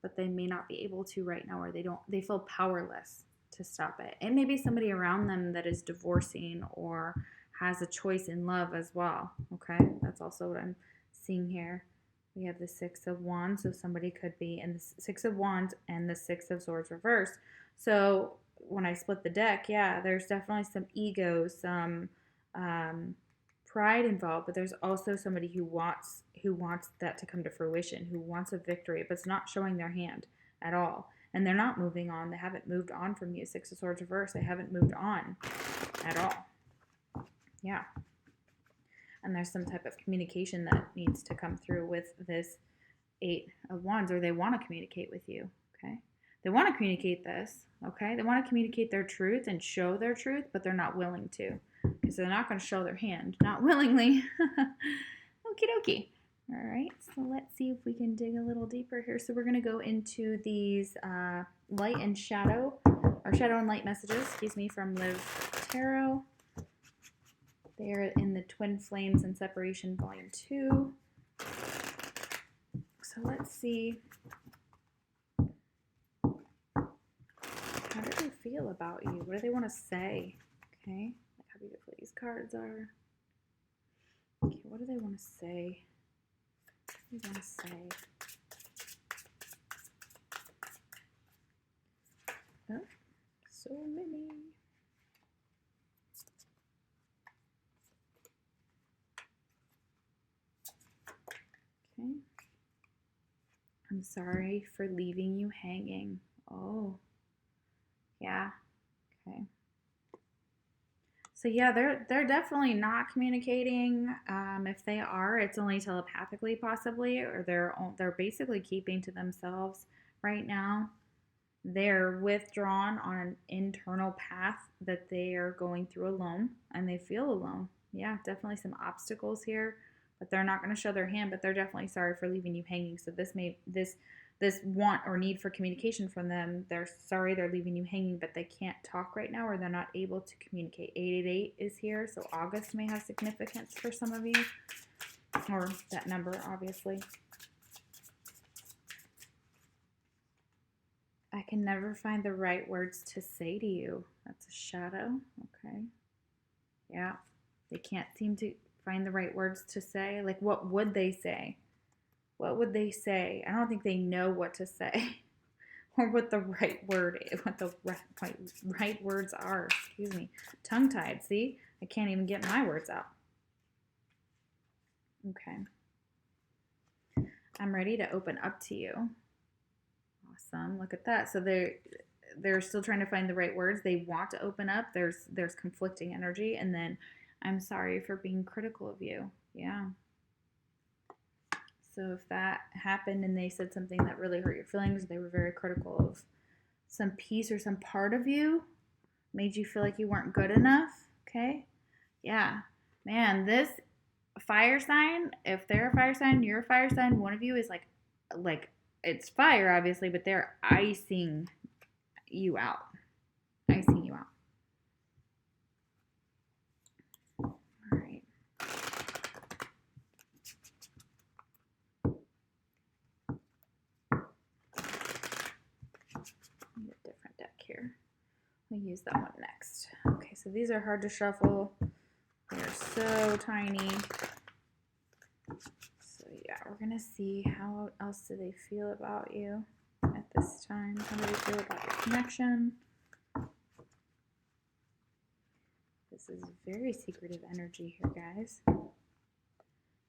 but they may not be able to right now, or they feel powerless to stop it. It may be somebody around them that is divorcing or has a choice in love as well, okay? That's also what I'm seeing here. We have the Six of Wands, so somebody could be in the Six of Wands and the Six of Swords reversed. So when I split the deck, yeah, there's definitely some ego, some pride involved, but there's also somebody who wants that to come to fruition, who wants a victory, but it's not showing their hand at all. And they're not moving on. They haven't moved on from you. Six of Swords reversed. They haven't moved on at all. Yeah. And there's some type of communication that needs to come through with this Eight of Wands, or they want to communicate with you, okay? They want to communicate this, okay? They want to communicate their truth and show their truth, but they're not willing to because they're not going to show their hand, not willingly. Okie dokie. All right, so let's see if we can dig a little deeper here. So we're going to go into these light and shadow, or shadow and light messages, from Liv Tarot. They are in the Twin Flames and Separation Volume 2. So let's see. How do they feel about you? What do they want to say? Okay, like how beautiful these cards are. Okay, what do they want to say? What do they want to say? Oh, so many. Okay. I'm sorry for leaving you hanging. Oh, yeah. Okay. So yeah, they're definitely not communicating. If they are, it's only telepathically possibly, or they're basically keeping to themselves right now. They're withdrawn on an internal path that they are going through alone, and they feel alone. Yeah, definitely some the this want or need for communication from them. They're sorry they're leaving you hanging, but they can't talk right now or they're not able to communicate. 888 is here, so August may have significance for some of you, or that number, obviously. I can never find the right words to say to you. That's a shadow. Okay. Yeah. They can't seem to find the right words to say. Like, what would they say? What would they say? I don't think they know what to say or what the right word is, what the right words are. Excuse me. Tongue-tied. See? I can't even get my words out. Okay. I'm ready to open up to you. Awesome. Look at that. So they're still trying to find the right words. They want to open up. There's conflicting energy, and then I'm sorry for being critical of you. Yeah. So if that happened and they said something that really hurt your feelings, they were very critical of some piece or some part of you, made you feel like you weren't good enough. Okay. Yeah. Man, this fire sign, if they're a fire sign, you're a fire sign, one of you is like it's fire, obviously, but they're icing you out. Icing you out. All right. I need a different deck here. We'll use that one next. Okay, so these are hard to shuffle. They're so tiny. So yeah, we're gonna see how else do they feel about you at this time. How do they feel about your connection? This is very secretive energy here, guys.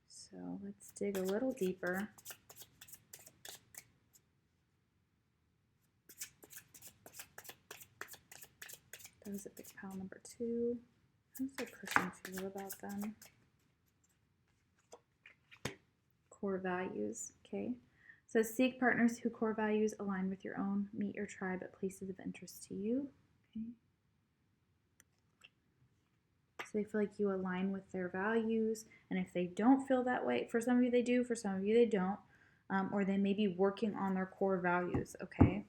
So let's dig a little deeper. That was a big pile number 2. How does the person feel about them? Core values, okay. So seek partners whose core values align with your own. Meet your tribe at places of interest to you, okay. So they feel like you align with their values, and if they don't feel that way, for some of you they do, for some of you they don't, or they may be working on their core values, okay.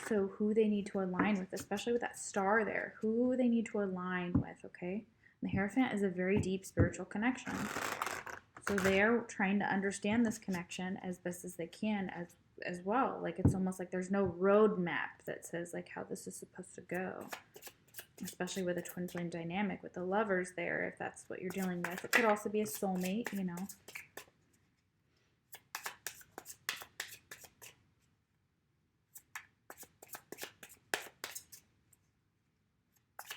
So who they need to align with, especially with that star there, who they need to align with, okay? The Hierophant is a very deep spiritual connection. So they're trying to understand this connection as best as they can as well. Like, it's almost like there's no roadmap that says like how this is supposed to go, especially with a twin flame dynamic with the Lovers there, if that's what you're dealing with. It could also be a soulmate, you know.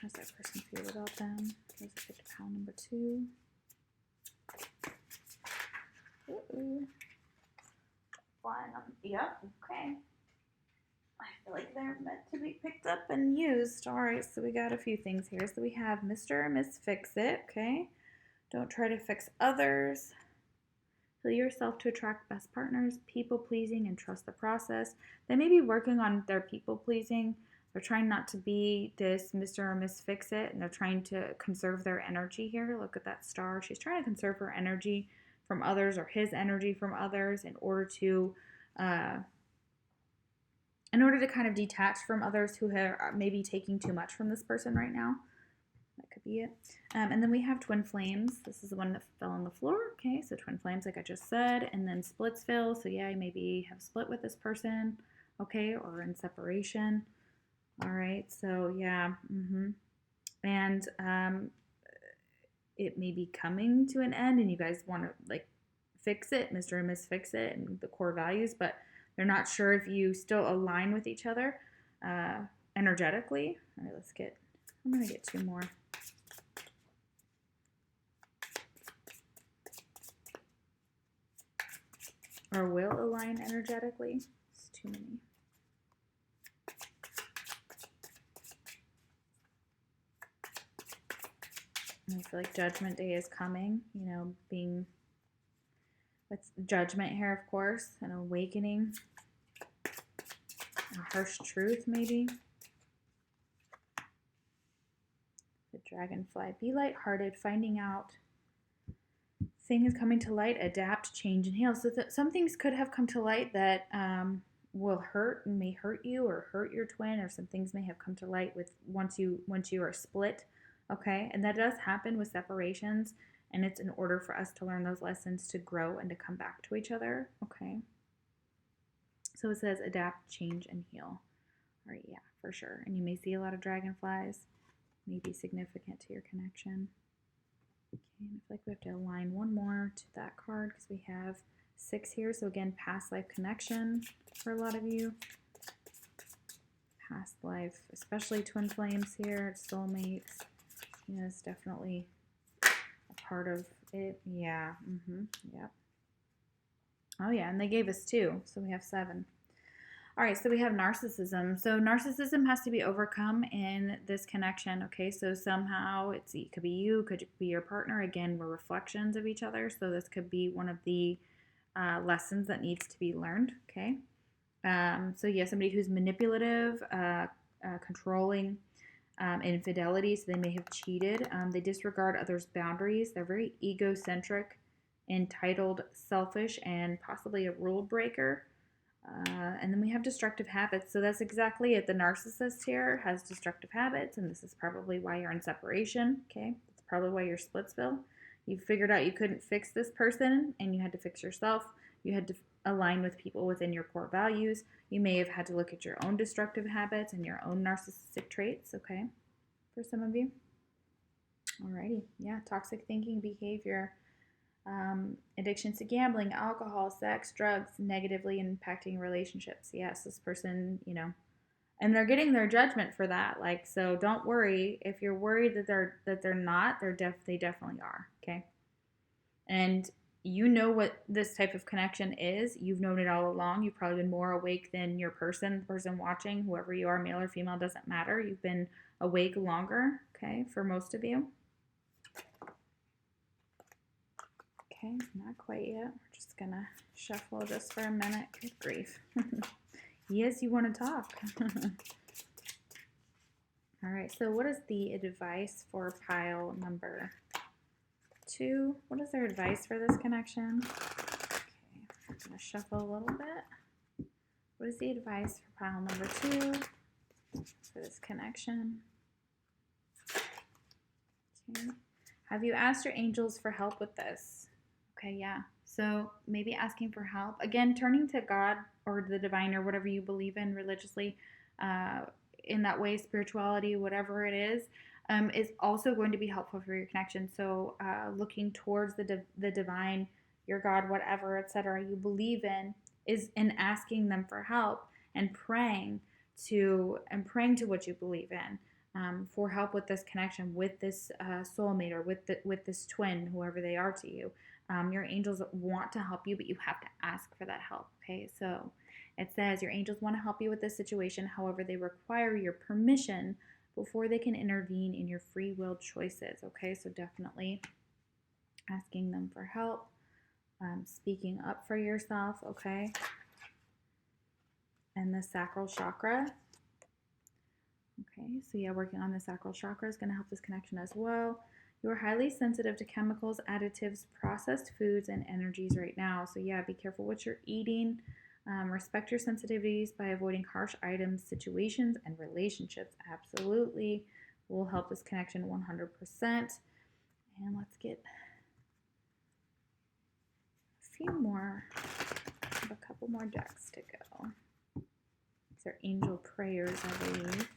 How does that person feel about them? There's a big pile number 2. Uh-oh. Flying on. Yep, okay. I feel like they're meant to be picked up and used. All right, so we got a few things here. So we have Mr. or Miss Fix-It, okay? Don't try to fix others. Heal yourself to attract best partners. People-pleasing and trust the process. They may be working on their people-pleasing. They're trying not to be this Mr. or Miss Fix-It, and they're trying to conserve their energy here. Look at that star. She's trying to conserve her energy from others, or his energy from others, in order to kind of detach from others who are maybe taking too much from this person right now. That could be it. And then we have Twin Flames. This is the one that fell on the floor. Okay, so Twin Flames, like I just said, and then Splitsville. So yeah, you maybe have split with this person, okay, or in separation. All right, so yeah, and it may be coming to an end, and you guys want to like fix it, Mr. and Miss Fix-It, and the core values, but they're not sure if you still align with each other energetically. All right, I'm gonna get 2 more. Or will align energetically. It's too many. I feel like Judgment Day is coming, you know, being with judgment here, of course, an awakening, a harsh truth, maybe. The Dragonfly, be lighthearted, finding out things coming to light, adapt, change, and heal. So some things could have come to light that will hurt and may hurt you or hurt your twin, or some things may have come to light with once you are split. Okay, and that does happen with separations, and it's in order for us to learn those lessons to grow and to come back to each other. Okay, so it says adapt, change, and heal. All right, yeah, for sure. And you may see a lot of dragonflies, may be significant to your connection. Okay, and I feel like we have to align one more to that card because we have 6 here. So again, past life connection for a lot of you. Past life, especially twin flames here, soulmates. Yeah, it's definitely a part of it. Yeah. Yep. Oh yeah, and they gave us 2, so we have 7. All right, so we have narcissism. So narcissism has to be overcome in this connection, okay? So somehow it could be you, could be your partner. Again, we're reflections of each other, so this could be one of the lessons that needs to be learned, okay? So yeah, somebody who's manipulative, controlling, infidelity, so they may have cheated. They disregard others' boundaries. They're very egocentric, entitled, selfish, and possibly a rule breaker. And then we have destructive habits. So that's exactly it. The narcissist here has destructive habits, and this is probably why you're in separation. Okay, it's probably why you're splitsville. You figured out you couldn't fix this person, and you had to fix yourself. You had to align with people within your core values. You may have had to look at your own destructive habits and your own narcissistic traits. Okay, for some of you. Alrighty, yeah, toxic thinking, behavior. Addictions to gambling, alcohol, sex, drugs, negatively impacting relationships. Yes, this person, and they're getting their judgment for that. Like, so don't worry if you're worried that they're not. They definitely are. Okay, and you know what this type of connection is. You've known it all along. You've probably been more awake than your the person watching, whoever you are, male or female, doesn't matter. You've been awake longer. Okay, for most of you. Okay, not quite yet. We're just gonna shuffle this for a minute. Good grief. Yes, you want to talk. All right, so what is the advice for pile number 2? What is their advice for this connection? Okay, I'm gonna shuffle a little bit. What is the advice for pile number 2 for this connection? Okay. Have you asked your angels for help with this? Okay, yeah. So maybe asking for help. Again, turning to God or the divine or whatever you believe in religiously, in that way, spirituality, whatever it is also going to be helpful for your connection. So looking towards the divine, your God, whatever, etc. you believe in, is in asking them for help and praying to what you believe in. For help with this connection, with this soulmate, or with this twin, whoever they are to you. Your angels want to help you, but you have to ask for that help. Okay, so it says your angels want to help you with this situation. However, they require your permission before they can intervene in your free will choices. Okay, so definitely asking them for help, speaking up for yourself. Okay, and the sacral chakra. Okay, so yeah, working on the sacral chakra is going to help this connection as well. You're highly sensitive to chemicals, additives, processed foods, and energies right now. So yeah, be careful what you're eating. Respect your sensitivities by avoiding harsh items, situations, and relationships. Absolutely will help this connection 100%. And let's get a couple more decks to go. These are angel prayers, I believe.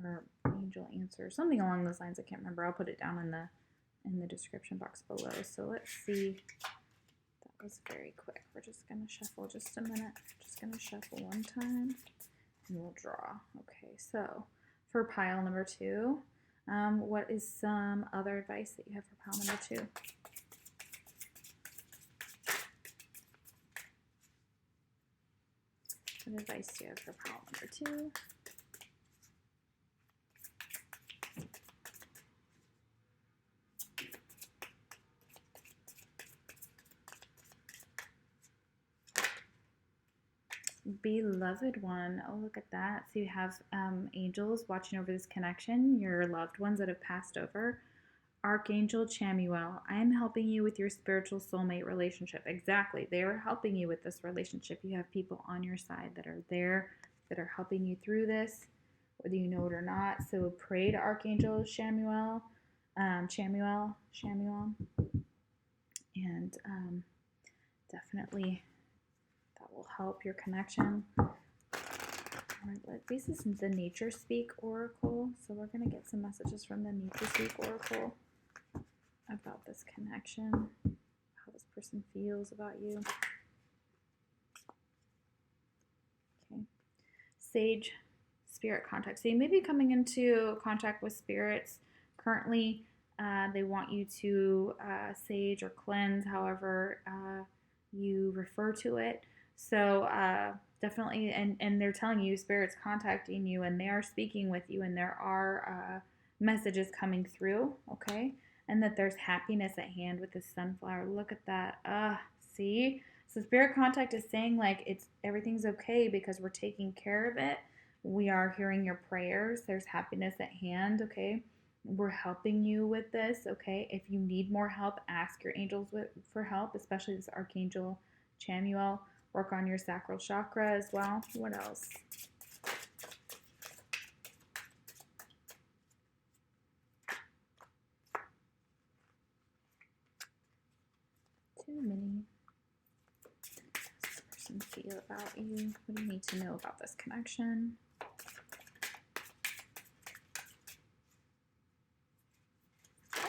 Or angel answer, something along those lines. I can't remember. I'll put it down in the description box below. So let's see. That was very quick. We're just gonna shuffle just a minute. Just gonna shuffle one time and we'll draw. Okay, so for pile number 2, what is some other advice that you have for pile number 2? What advice do you have for pile number 2? Beloved one. Oh, look at that. So you have angels watching over this connection, your loved ones that have passed over. Archangel Chamuel, I am helping you with your spiritual soulmate relationship. Exactly. They are helping you with this relationship. You have people on your side that are there, that are helping you through this, whether you know it or not. So pray to Archangel Chamuel, Chamuel, and definitely that will help your connection. This is the Nature Speak Oracle, so we're going to get some messages from the Nature Speak Oracle about this connection, how this person feels about you. Okay. Sage spirit contact. So you may be coming into contact with spirits. Currently, they want you to sage or cleanse, however you refer to it. So definitely, and they're telling you, spirits contacting you, and they are speaking with you, and there are messages coming through, okay? And that there's happiness at hand with this sunflower. Look at that. See? So spirit contact is saying like everything's okay because we're taking care of it. We are hearing your prayers. There's happiness at hand, okay? We're helping you with this, okay? If you need more help, ask your angels for help, especially this Archangel Chamuel. Work on your sacral chakra as well. What else? Too many. What does this person feel about you? What do you need to know about this connection? So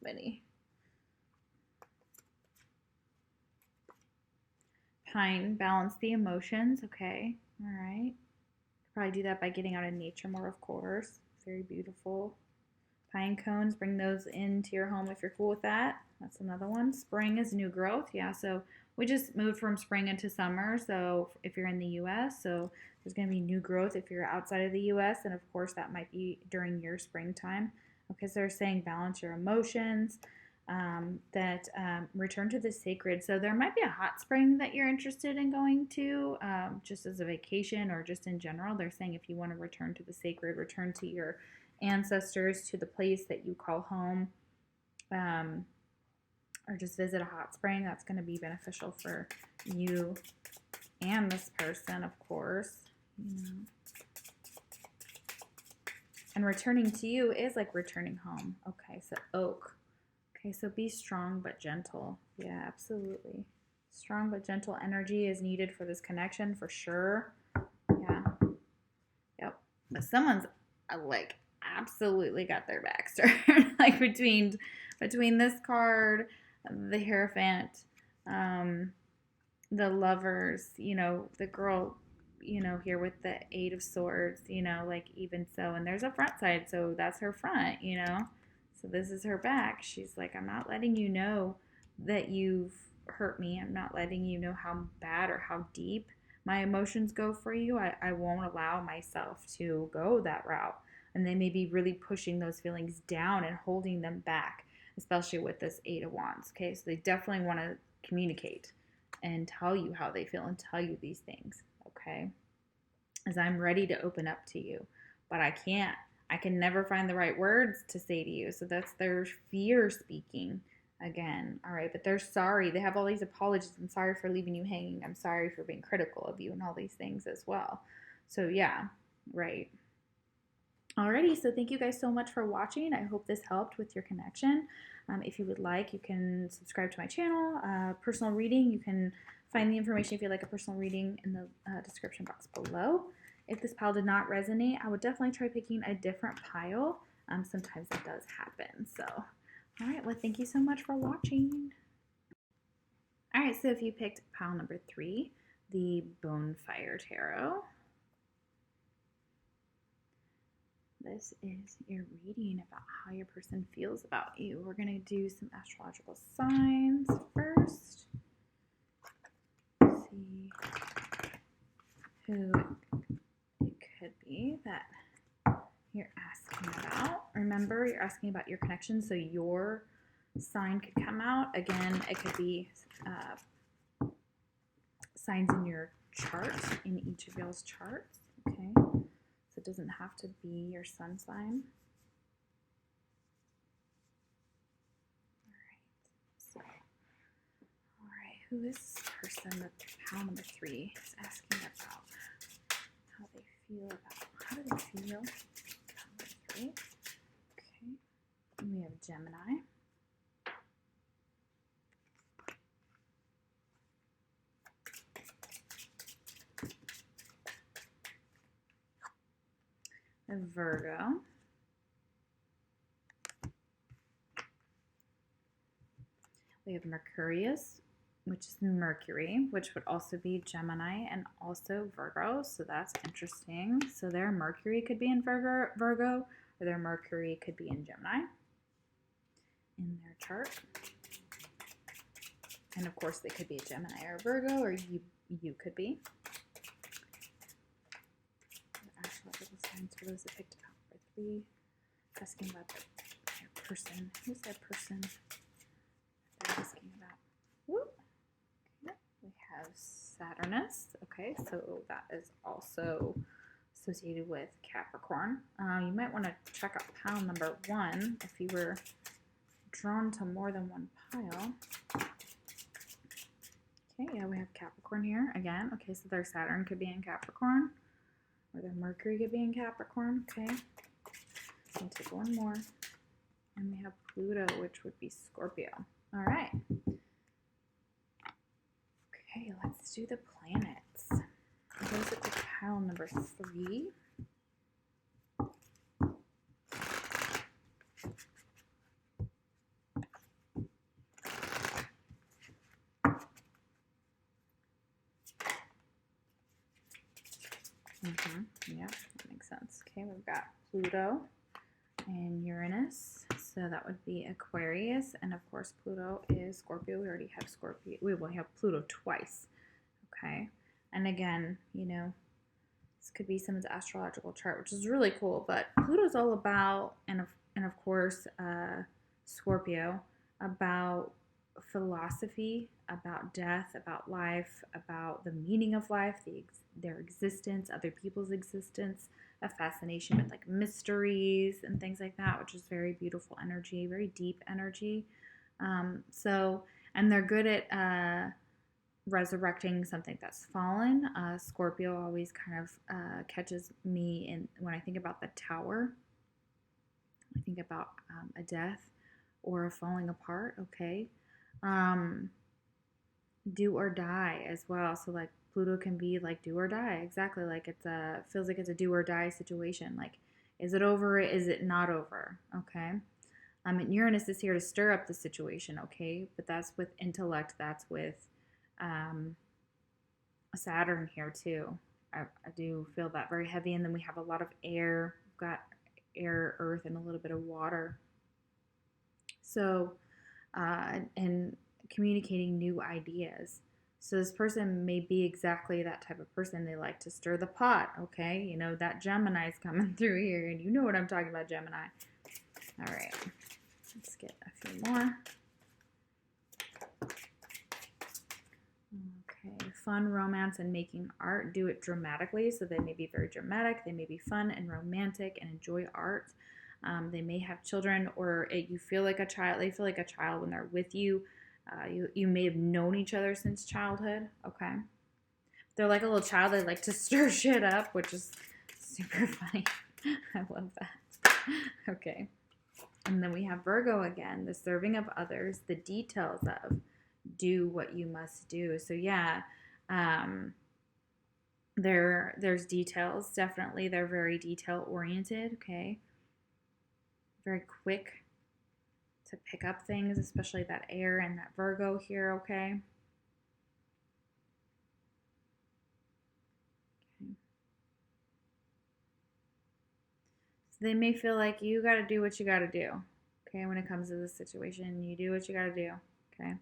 many. Pine, balance the emotions. Okay. All right. Probably do that by getting out in nature more, of course. Very beautiful. Pine cones, bring those into your home if you're cool with that. That's another one. Spring is new growth. Yeah, so we just moved from spring into summer. So if you're in the U.S., so there's going to be new growth if you're outside of the U.S. And of course, that might be during your springtime. Okay, so they're saying balance your emotions, return to the sacred. So there might be a hot spring that you're interested in going to, just as a vacation or just in general. They're saying if you want to return to the sacred, return to your ancestors, to the place that you call home, or just visit a hot spring. That's going to be beneficial for you and this person, of course. And returning to you is like returning home. Okay, so oak. Okay, so be strong but gentle. Yeah, absolutely. Strong but gentle energy is needed for this connection for sure. Yeah. Yep. But someone's like absolutely got their back turned. Like between this card, the Hierophant, the Lovers, the girl, here with the Eight of Swords, like even so. And there's a front side, so that's her front, So this is her back. She's like, I'm not letting you know that you've hurt me. I'm not letting you know how bad or how deep my emotions go for you. I won't allow myself to go that route. And they may be really pushing those feelings down and holding them back, especially with this Eight of Wands. Okay, so they definitely want to communicate and tell you how they feel and tell you these things. Okay, as I'm ready to open up to you, but I can't. I can never find the right words to say to you. So that's their fear speaking again. All right, but they're sorry. They have all these apologies. I'm sorry for leaving you hanging. I'm sorry for being critical of you and all these things as well. So yeah, right. Alrighty, so thank you guys so much for watching. I hope this helped with your connection. If you would like, you can subscribe to my channel. Personal reading, you can find the information if you'd like a personal reading in the description box below. If this pile did not resonate, I would definitely try picking a different pile. Sometimes that does happen. So, all right, well, thank you so much for watching. All right, so if you picked pile number 3, the Bonfire Tarot, this is your reading about how your person feels about you. We're going to do some astrological signs first. See who it could be that you're asking about. Remember, you're asking about your connection, so your sign could come out. Again, it could be signs in your chart, in each of y'all's charts, okay? So it doesn't have to be your sun sign. All right, who is this person that pile number 3 is asking about? How they feel about, how do they feel? Pile number 3, okay. And we have Gemini. A Virgo. We have Mercurius, which is Mercury, which would also be Gemini and also Virgo. So that's interesting. So their Mercury could be in Virgo, or their Mercury could be in Gemini in their chart. And of course, they could be a Gemini or a Virgo, or you could be. Astrological signs for those that picked up for 3. Asking about their person. Who's their person they're asking about? Whoop. Okay. We have Saturnus. Okay, so that is also associated with Capricorn. You might want to check out pile number 1 if you were drawn to more than one pile. Okay, yeah, we have Capricorn here again. Okay, so their Saturn could be in Capricorn, or their Mercury could be in Capricorn. Okay, and take one more, and we have Pluto, which would be Scorpio. All right. Okay, let's do the planets. Goes up to pile number 3. Yeah, that makes sense. Okay, we've got Pluto and Uranus. So that would be Aquarius. And of course, Pluto is Scorpio. We already have Scorpio. We will have Pluto twice. Okay. And again, you know, this could be someone's astrological chart, which is really cool. But Pluto's all about, and of course, Scorpio, about philosophy, about death, about life, about the meaning of life, their existence, other people's existence, a fascination with like mysteries and things like that, which is very beautiful energy, very deep energy. And they're good at resurrecting something that's fallen. Scorpio always kind of catches me in when I think about the tower. I think about a death or a falling apart. Okay. Do or die as well. So like Pluto can be like do or die. Exactly. Like feels like it's a do or die situation. Like, is it over? Is it not over? Okay. And Uranus is here to stir up the situation. Okay. But that's with intellect. That's with Saturn here too. I do feel that very heavy. And then we have a lot of air. We've got air, earth, and a little bit of water. So, and communicating new ideas. So this person may be exactly that type of person. They like to stir the pot, okay? You know, that Gemini's coming through here, and you know what I'm talking about, Gemini. All right, let's get a few more. Okay, fun, romance, and making art. Do it dramatically. So they may be very dramatic. They may be fun and romantic and enjoy art. They may have children, or you feel like a child. They feel like a child when they're with you. You may have known each other since childhood. Okay, they're like a little child. They like to stir shit up, which is super funny. I love that. Okay, and then we have Virgo again. The serving of others, the details of do what you must do. So yeah, there's details. Definitely, they're very detail oriented. Okay. Very quick to pick up things, especially that air and that Virgo here, okay? So they may feel like you got to do what you got to do, okay? When it comes to this situation, you do what you got to do, okay?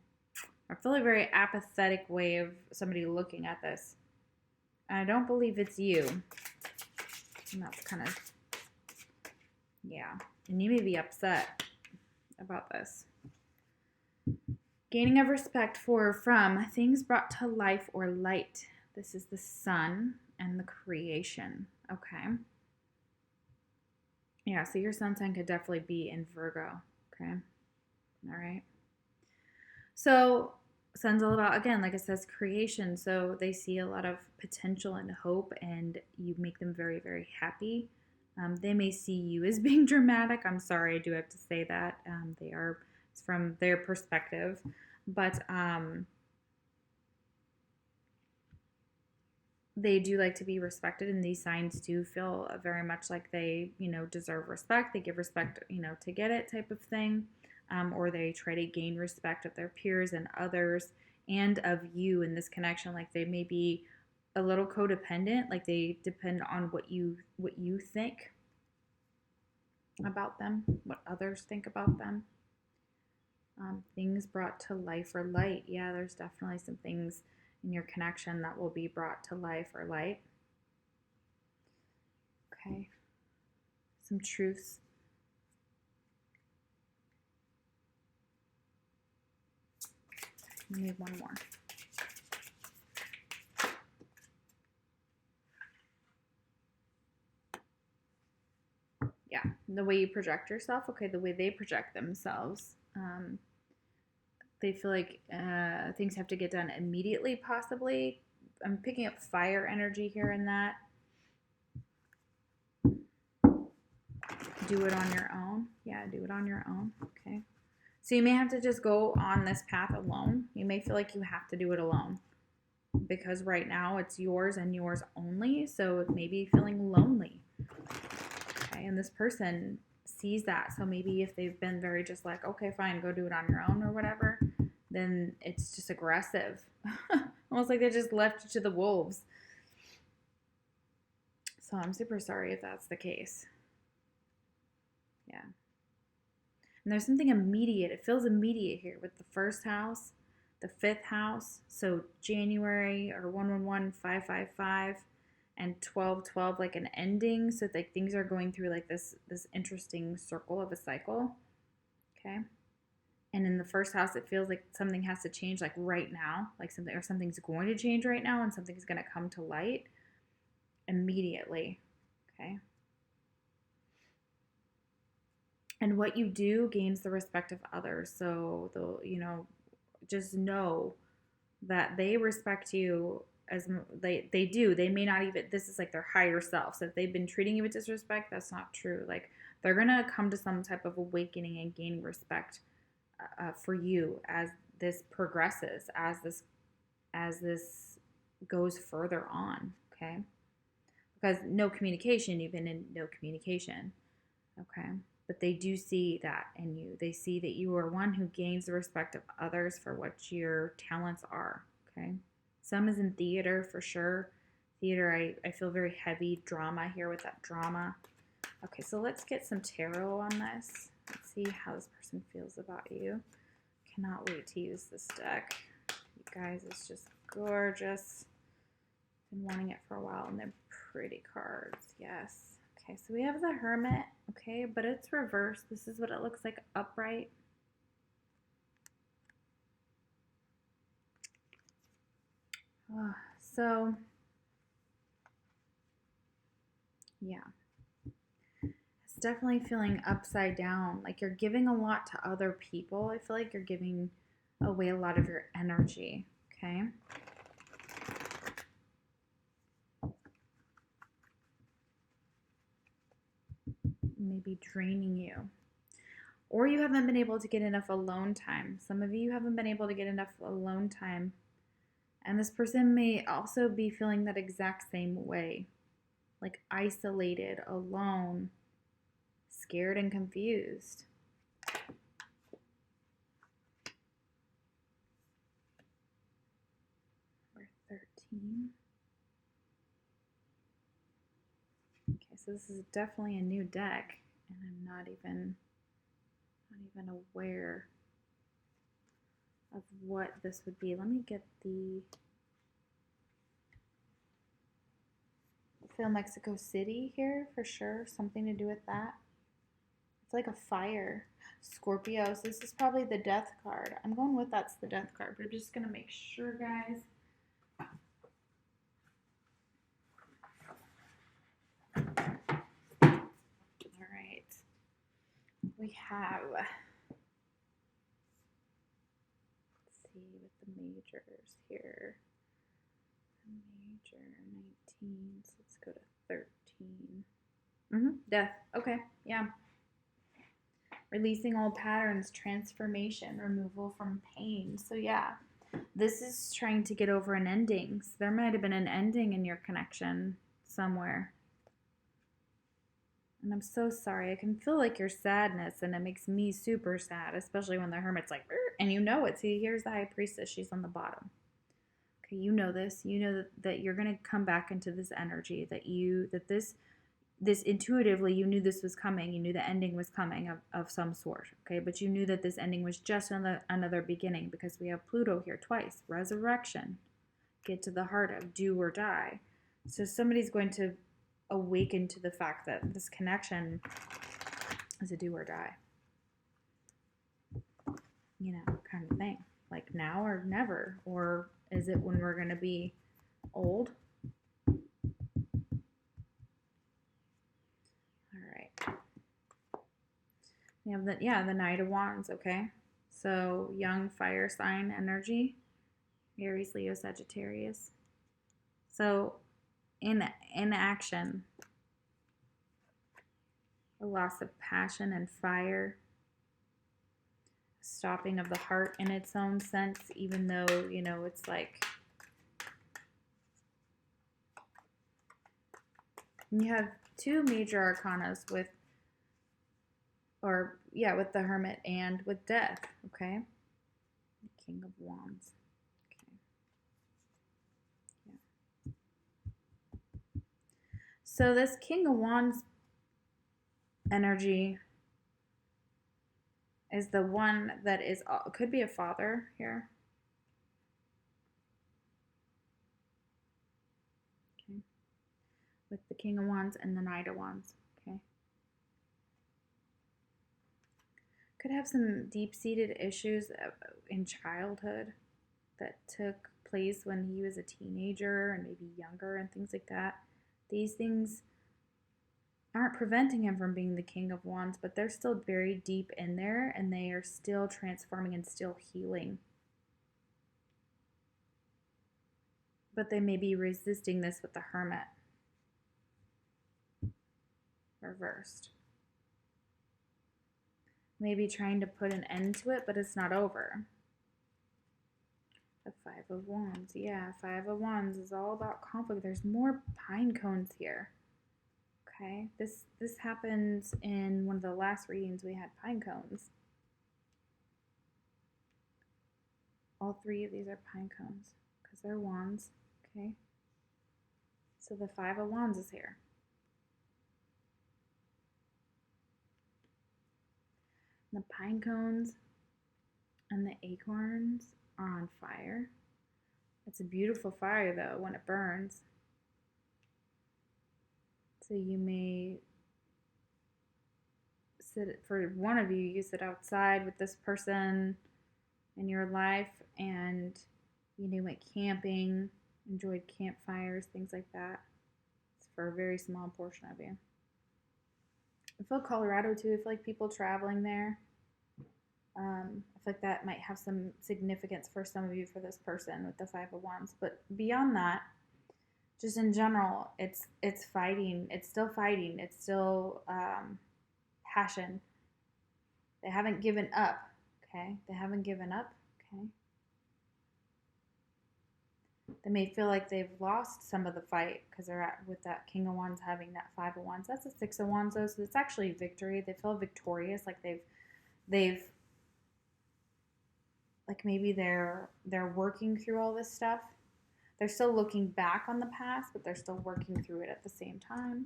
I feel a very apathetic way of somebody looking at this. I don't believe it's you. And that's kind of, yeah. And you may be upset about this. Gaining of respect from things brought to life or light. This is the sun and the creation. Okay. Yeah, so your sun sign could definitely be in Virgo. Okay. All right. So sun's all about, again, like it says, creation. So they see a lot of potential and hope, and you make them very, very happy. They may see you as being dramatic. I'm sorry, I do have to say that. They are, it's from their perspective. But they do like to be respected, and these signs do feel very much like they, deserve respect. They give respect, to get it, type of thing. Or they try to gain respect of their peers and others and of you in this connection. Like they may be a little codependent, like they depend on what you think about them, what others think about them. Things brought to life or light. Yeah, there's definitely some things in your connection that will be brought to life or light. Okay. Some truths. We need one more. Yeah, the way you project yourself. Okay, the way they project themselves. They feel like things have to get done immediately, possibly. I'm picking up fire energy here and that. Do it on your own. Yeah, do it on your own. Okay. So you may have to just go on this path alone. You may feel like you have to do it alone because right now it's yours and yours only. So it may be feeling lonely. Okay. And this person sees that. So maybe if they've been very just like, okay, fine, go do it on your own or whatever, then it's just aggressive. Almost like they just left you to the wolves. So I'm super sorry if that's the case. Yeah. And there's something immediate. It feels immediate here with the first house, the fifth house. So January or 111, 555, and 1212, like an ending. So like things are going through like this interesting circle of a cycle. Okay. And in the first house, it feels like something has to change like right now, like something's going to change right now, and something's going to come to light immediately. Okay. And what you do gains the respect of others. So they'll, just know that they respect you as they do. They may not even, this is like their higher self. So if they've been treating you with disrespect, that's not true. Like they're going to come to some type of awakening and gaining respect for you as this progresses, as this goes further on. Okay. Because no communication, even in no communication. Okay. But they do see that in you. They see that you are one who gains the respect of others for what your talents are. Okay. Some is in theater for sure. Theater, I feel very heavy drama here with that drama. Okay, so let's get some tarot on this. Let's see how this person feels about you. Cannot wait to use this deck. You guys, it's just gorgeous. Been wanting it for a while, and they're pretty cards. Yes. Okay, so we have the Hermit, okay, but it's reversed. This is what it looks like upright. So, yeah. It's definitely feeling upside down. Like you're giving a lot to other people. I feel like you're giving away a lot of your energy, okay? Maybe draining you. Or you haven't been able to get enough alone time. Some of you haven't been able to get enough alone time. And this person may also be feeling that exact same way. Like isolated, alone, scared and confused. We're 13. Okay, so this is definitely a new deck, and I'm not even aware of what this would be. Let me get the feel Mexico City here for sure. Something to do with that. It's like a fire. Scorpios. This is probably the death card. I'm going with that's the death card, but I'm just going to make sure, guys. All right. We have, let's see, with the majors here. Major 19, so let's go to 13. Death. Okay, yeah. Releasing old patterns, transformation, removal from pain. So yeah, this is trying to get over an ending. So there might have been an ending in your connection somewhere. And I'm so sorry. I can feel like your sadness, and it makes me super sad, especially when the hermit's like, and you know it. See, here's the high priestess. She's on the bottom. Okay, you know this. You know that you're going to come back into this energy, that this intuitively, you knew this was coming. You knew the ending was coming of some sort, okay? But you knew that this ending was just another beginning, because we have Pluto here twice. Resurrection. Get to the heart of do or die. So somebody's going to awaken to the fact that this connection is a do or die. Kind of thing. Like now or never. Or is it when we're going to be old? We have the Knight of Wands, okay? So young fire sign energy, Aries, Leo, Sagittarius. So in action, a loss of passion and fire, stopping of the heart in its own sense, even though, it's like, you have two major arcanas with the Hermit and with Death, okay? The King of Wands. Okay. Yeah. So this King of Wands energy is the one that could be a father here. Okay. With the King of Wands and the Knight of Wands. Okay. Could have some deep-seated issues in childhood that took place when he was a teenager and maybe younger and things like that. These things aren't preventing him from being the King of Wands, but they're still very deep in there, and they are still transforming and still healing. But they may be resisting this with the Hermit. Reversed. Maybe trying to put an end to it, but it's not over. The Five of Wands. Yeah, Five of Wands is all about conflict. There's more pine cones here. Okay, this happens in one of the last readings we had pine cones. All three of these are pine cones because they're wands. Okay, so the Five of Wands is here. The pine cones and the acorns are on fire. It's a beautiful fire though when it burns. So you may for one of you sit outside with this person in your life, and went camping, enjoyed campfires, things like that. It's for a very small portion of you. I feel Colorado too. I feel like people traveling there. I feel like that might have some significance for some of you for this person with the Five of Wands. But beyond that, just in general, it's fighting. It's still fighting. It's still passion. They haven't given up. Okay, they haven't given up. Okay. They may feel like they've lost some of the fight because they're with that King of Wands having that Five of Wands. That's a Six of Wands though, so it's actually victory. They feel victorious, like they've like maybe they're working through all this stuff. They're still looking back on the past, but they're still working through it at the same time.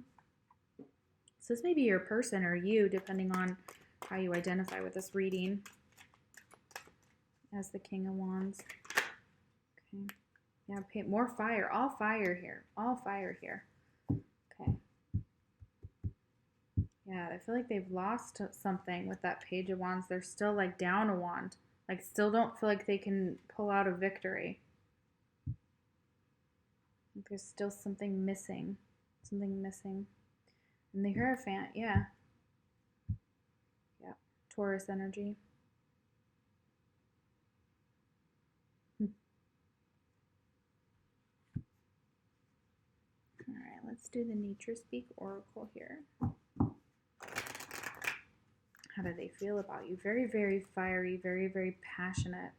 So this may be your person or you, depending on how you identify with this reading as the King of Wands. Okay. Yeah, more fire. All fire here. All fire here. Okay. Yeah, I feel like they've lost something with that Page of Wands. They're still like down a wand. Like still don't feel like they can pull out a victory. There's still something missing. Something missing. And the Hierophant, yeah. Yeah. Taurus energy. All right, let's do the Nature Speak Oracle here. How do they feel about you? Very, very fiery, very, very passionate.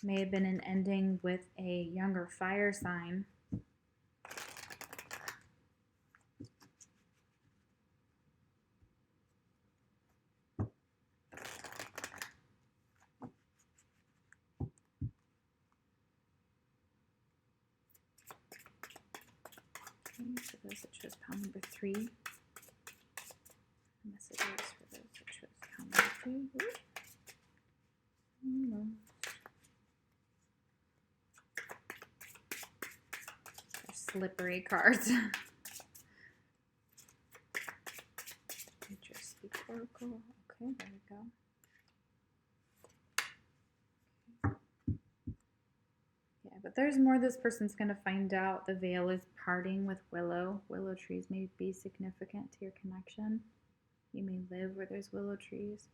May have been an ending with a younger fire sign. Okay, so those that chose pile number 3. Messages for those that chose pile number 3. They're slippery cards. Nature Speak Oracle. Okay, there we go. Yeah, but there's more this person's going to find out. The veil is parting with willow. Willow trees may be significant to your connection. You may live where there's willow trees.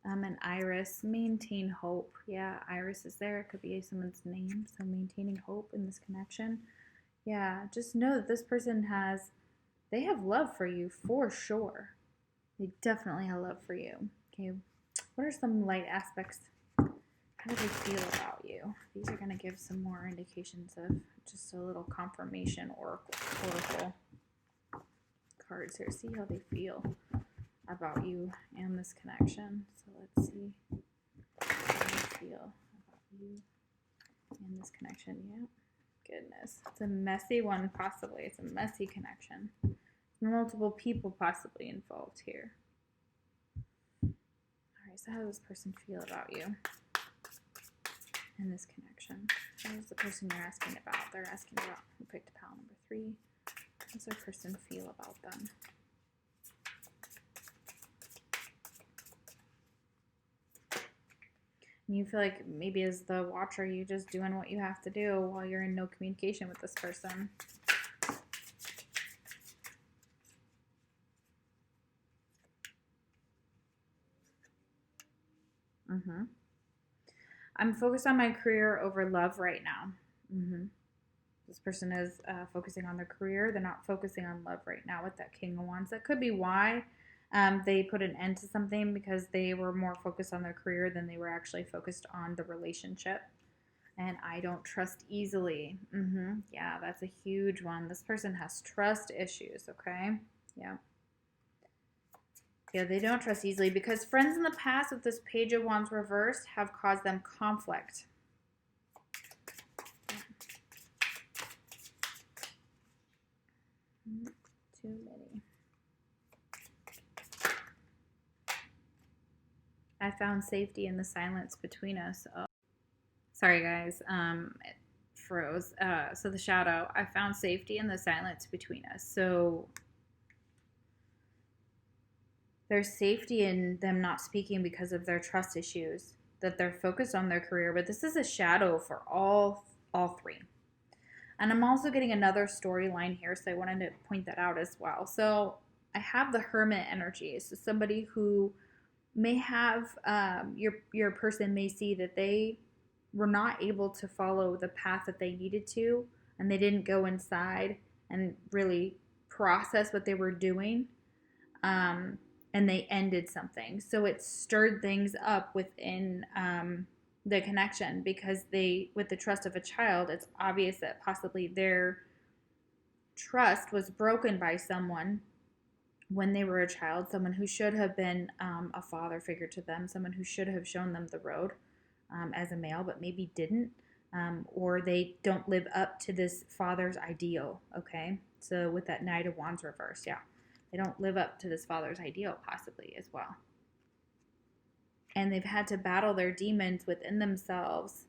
And Iris, maintain hope. Yeah, Iris is there. It could be someone's name. So maintaining hope in this connection. Yeah, just know that this person they have love for you for sure. They definitely have love for you. Okay, what are some light aspects? How do they feel about you? These are going to give some more indications of just a little confirmation oracle cards here. See how they feel about you and this connection. So let's see how they feel about you and this connection. Yeah, goodness. It's a messy one, possibly. It's a messy connection. Multiple people possibly involved here. All right, so how does this person feel about you and this connection? How does the person you're asking about? They're asking about who picked pile number 3. How does their person feel about them? And you feel like maybe as the watcher, you're just doing what you have to do while you're in no communication with this person. I'm focused on my career over love right now. This person is focusing on their career. They're not focusing on love right now with that King of Wands. That could be why they put an end to something, because they were more focused on their career than they were actually focused on the relationship. And I don't trust easily. Yeah, that's a huge one. This person has trust issues, okay? Yeah. Yeah, they don't trust easily because friends in the past with this Page of Wands reversed have caused them conflict. Too many. I found safety in the silence between us. Oh. Sorry, guys. It froze. So the shadow. I found safety in the silence between us. So there's safety in them not speaking because of their trust issues, that they're focused on their career. But this is a shadow for all 3. And I'm also getting another storyline here, so I wanted to point that out as well. So I have the Hermit energy. So somebody who may have, your person may see that they were not able to follow the path that they needed to, and they didn't go inside and really process what they were doing, and they ended something. So it stirred things up within the connection, because with the trust of a child, it's obvious that possibly their trust was broken by someone when they were a child, someone who should have been a father figure to them, someone who should have shown them the road as a male, but maybe didn't, or they don't live up to this father's ideal, okay? So with that Knight of Wands reverse, yeah, they don't live up to this father's ideal possibly as well. And they've had to battle their demons within themselves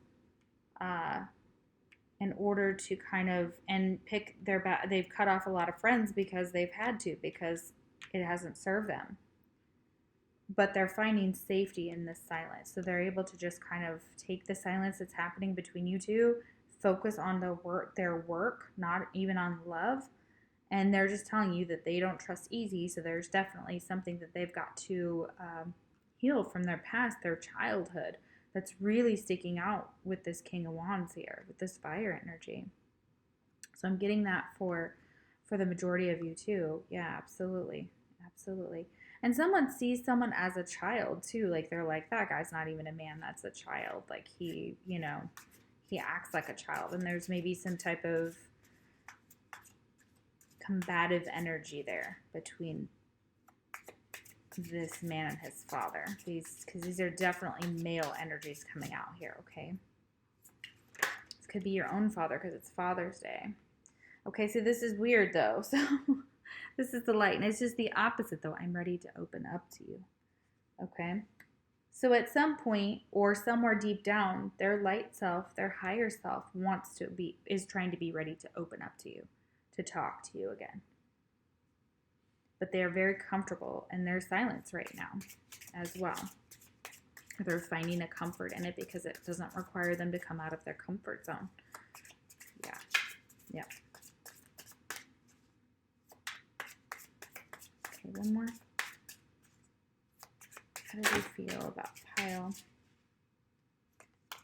in order to kind of, and pick they've cut off a lot of friends because they've had to, because it hasn't served them. But they're finding safety in this silence. So they're able to just kind of take the silence that's happening between you two, focus on their work, not even on love. And they're just telling you that they don't trust easy. So there's definitely something that they've got to heal from their past, their childhood, that's really sticking out with this King of Wands here, with this fire energy. So I'm getting that for the majority of you too. Yeah, absolutely. Absolutely. And someone sees someone as a child too. Like they're like, that guy's not even a man, that's a child. Like he, he acts like a child. And there's maybe some type of combative energy there between this man and his father. Because these are definitely male energies coming out here, okay? This could be your own father because it's Father's Day. Okay, so this is weird though. So this is the light, and it's just the opposite though. I'm ready to open up to you. Okay? So at some point or somewhere deep down, their light self, their higher self is trying to be ready to open up to you, to talk to you again. But they are very comfortable in their silence right now as well. They're finding a comfort in it because it doesn't require them to come out of their comfort zone. Yeah. Yeah. Okay, one more. How do they feel about pile?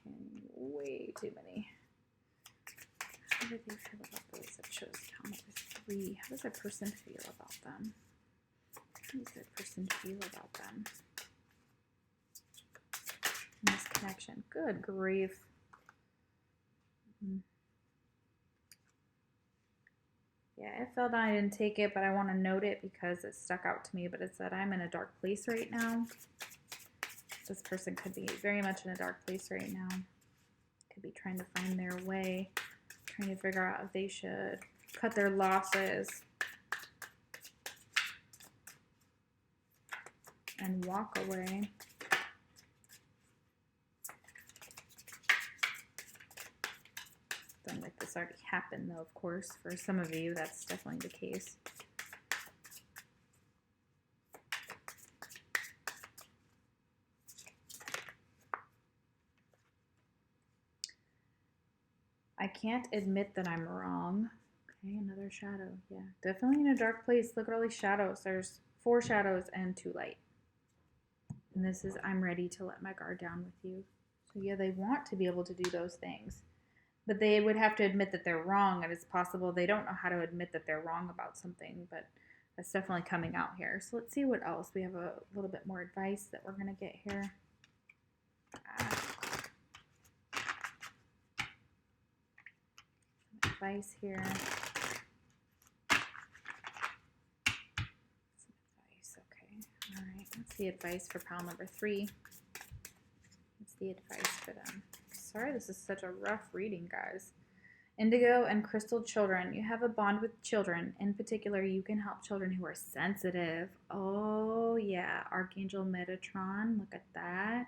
Okay, way too many. How do they feel about those that chose pile number 3? How does a person feel about them? How does a person feel about them? In this connection. Good grief. Yeah, it felt I didn't take it, but I want to note it because it stuck out to me. But it said, I'm in a dark place right now. This person could be very much in a dark place right now. Could be trying to find their way, trying to figure out if they should cut their losses and walk away. Something like this already happened, though, of course. For some of you, that's definitely the case. I can't admit that I'm wrong. Okay, another shadow. Yeah, definitely in a dark place. Look at all these shadows. There's 4 shadows and 2 light. And this is, I'm ready to let my guard down with you. So yeah, they want to be able to do those things. But they would have to admit that they're wrong, and it's possible they don't know how to admit that they're wrong about something, but that's definitely coming out here. So let's see what else. We have a little bit more advice that we're going to get here. Some advice here. Some advice, okay. All right, that's the advice for pile number 3. What's the advice for them? Sorry, this is such a rough reading, guys. Indigo and crystal children. You have a bond with children. In particular, you can help children who are sensitive. Oh, yeah. Archangel Metatron. Look at that.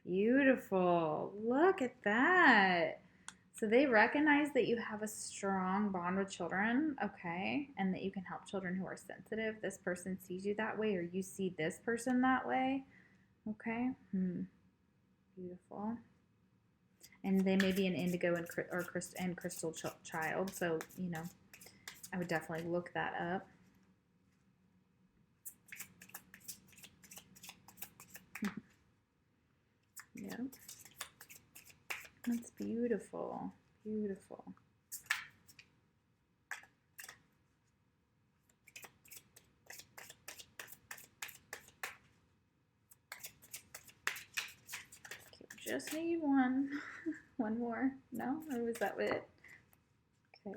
Beautiful. Look at that. So they recognize that you have a strong bond with children, okay, and that you can help children who are sensitive. This person sees you that way, or you see this person that way, okay. Beautiful. And they may be an indigo and crystal child, so, I would definitely look that up. Yep. That's beautiful. Beautiful. Okay, just need one. One more. No? Or was that it? Okay.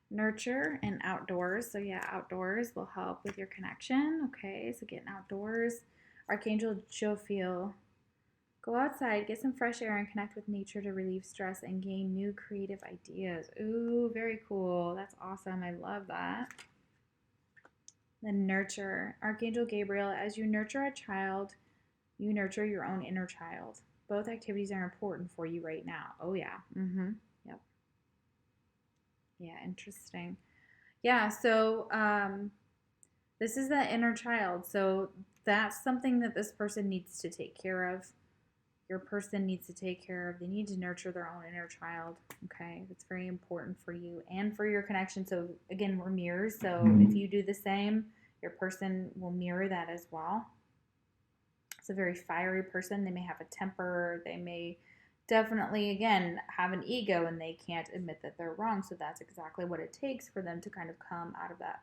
Nurture and outdoors. So yeah, outdoors will help with your connection. Okay, so getting outdoors. Archangel Jophiel. Go outside, get some fresh air, and connect with nature to relieve stress and gain new creative ideas. Ooh, very cool. That's awesome. I love that. Then nurture. Archangel Gabriel, as you nurture a child, you nurture your own inner child. Both activities are important for you right now. Oh, yeah. Yep. Yeah, interesting. Yeah, so this is the inner child. So that's something that this person needs to take care of. your person needs to take care of. They need to nurture their own inner child, okay? That's very important for you and for your connection. So again, we're mirrors. So if you do the same, your person will mirror that as well. It's a very fiery person. They may have a temper. They may definitely, again, have an ego, and they can't admit that they're wrong. So that's exactly what it takes for them to kind of come out of that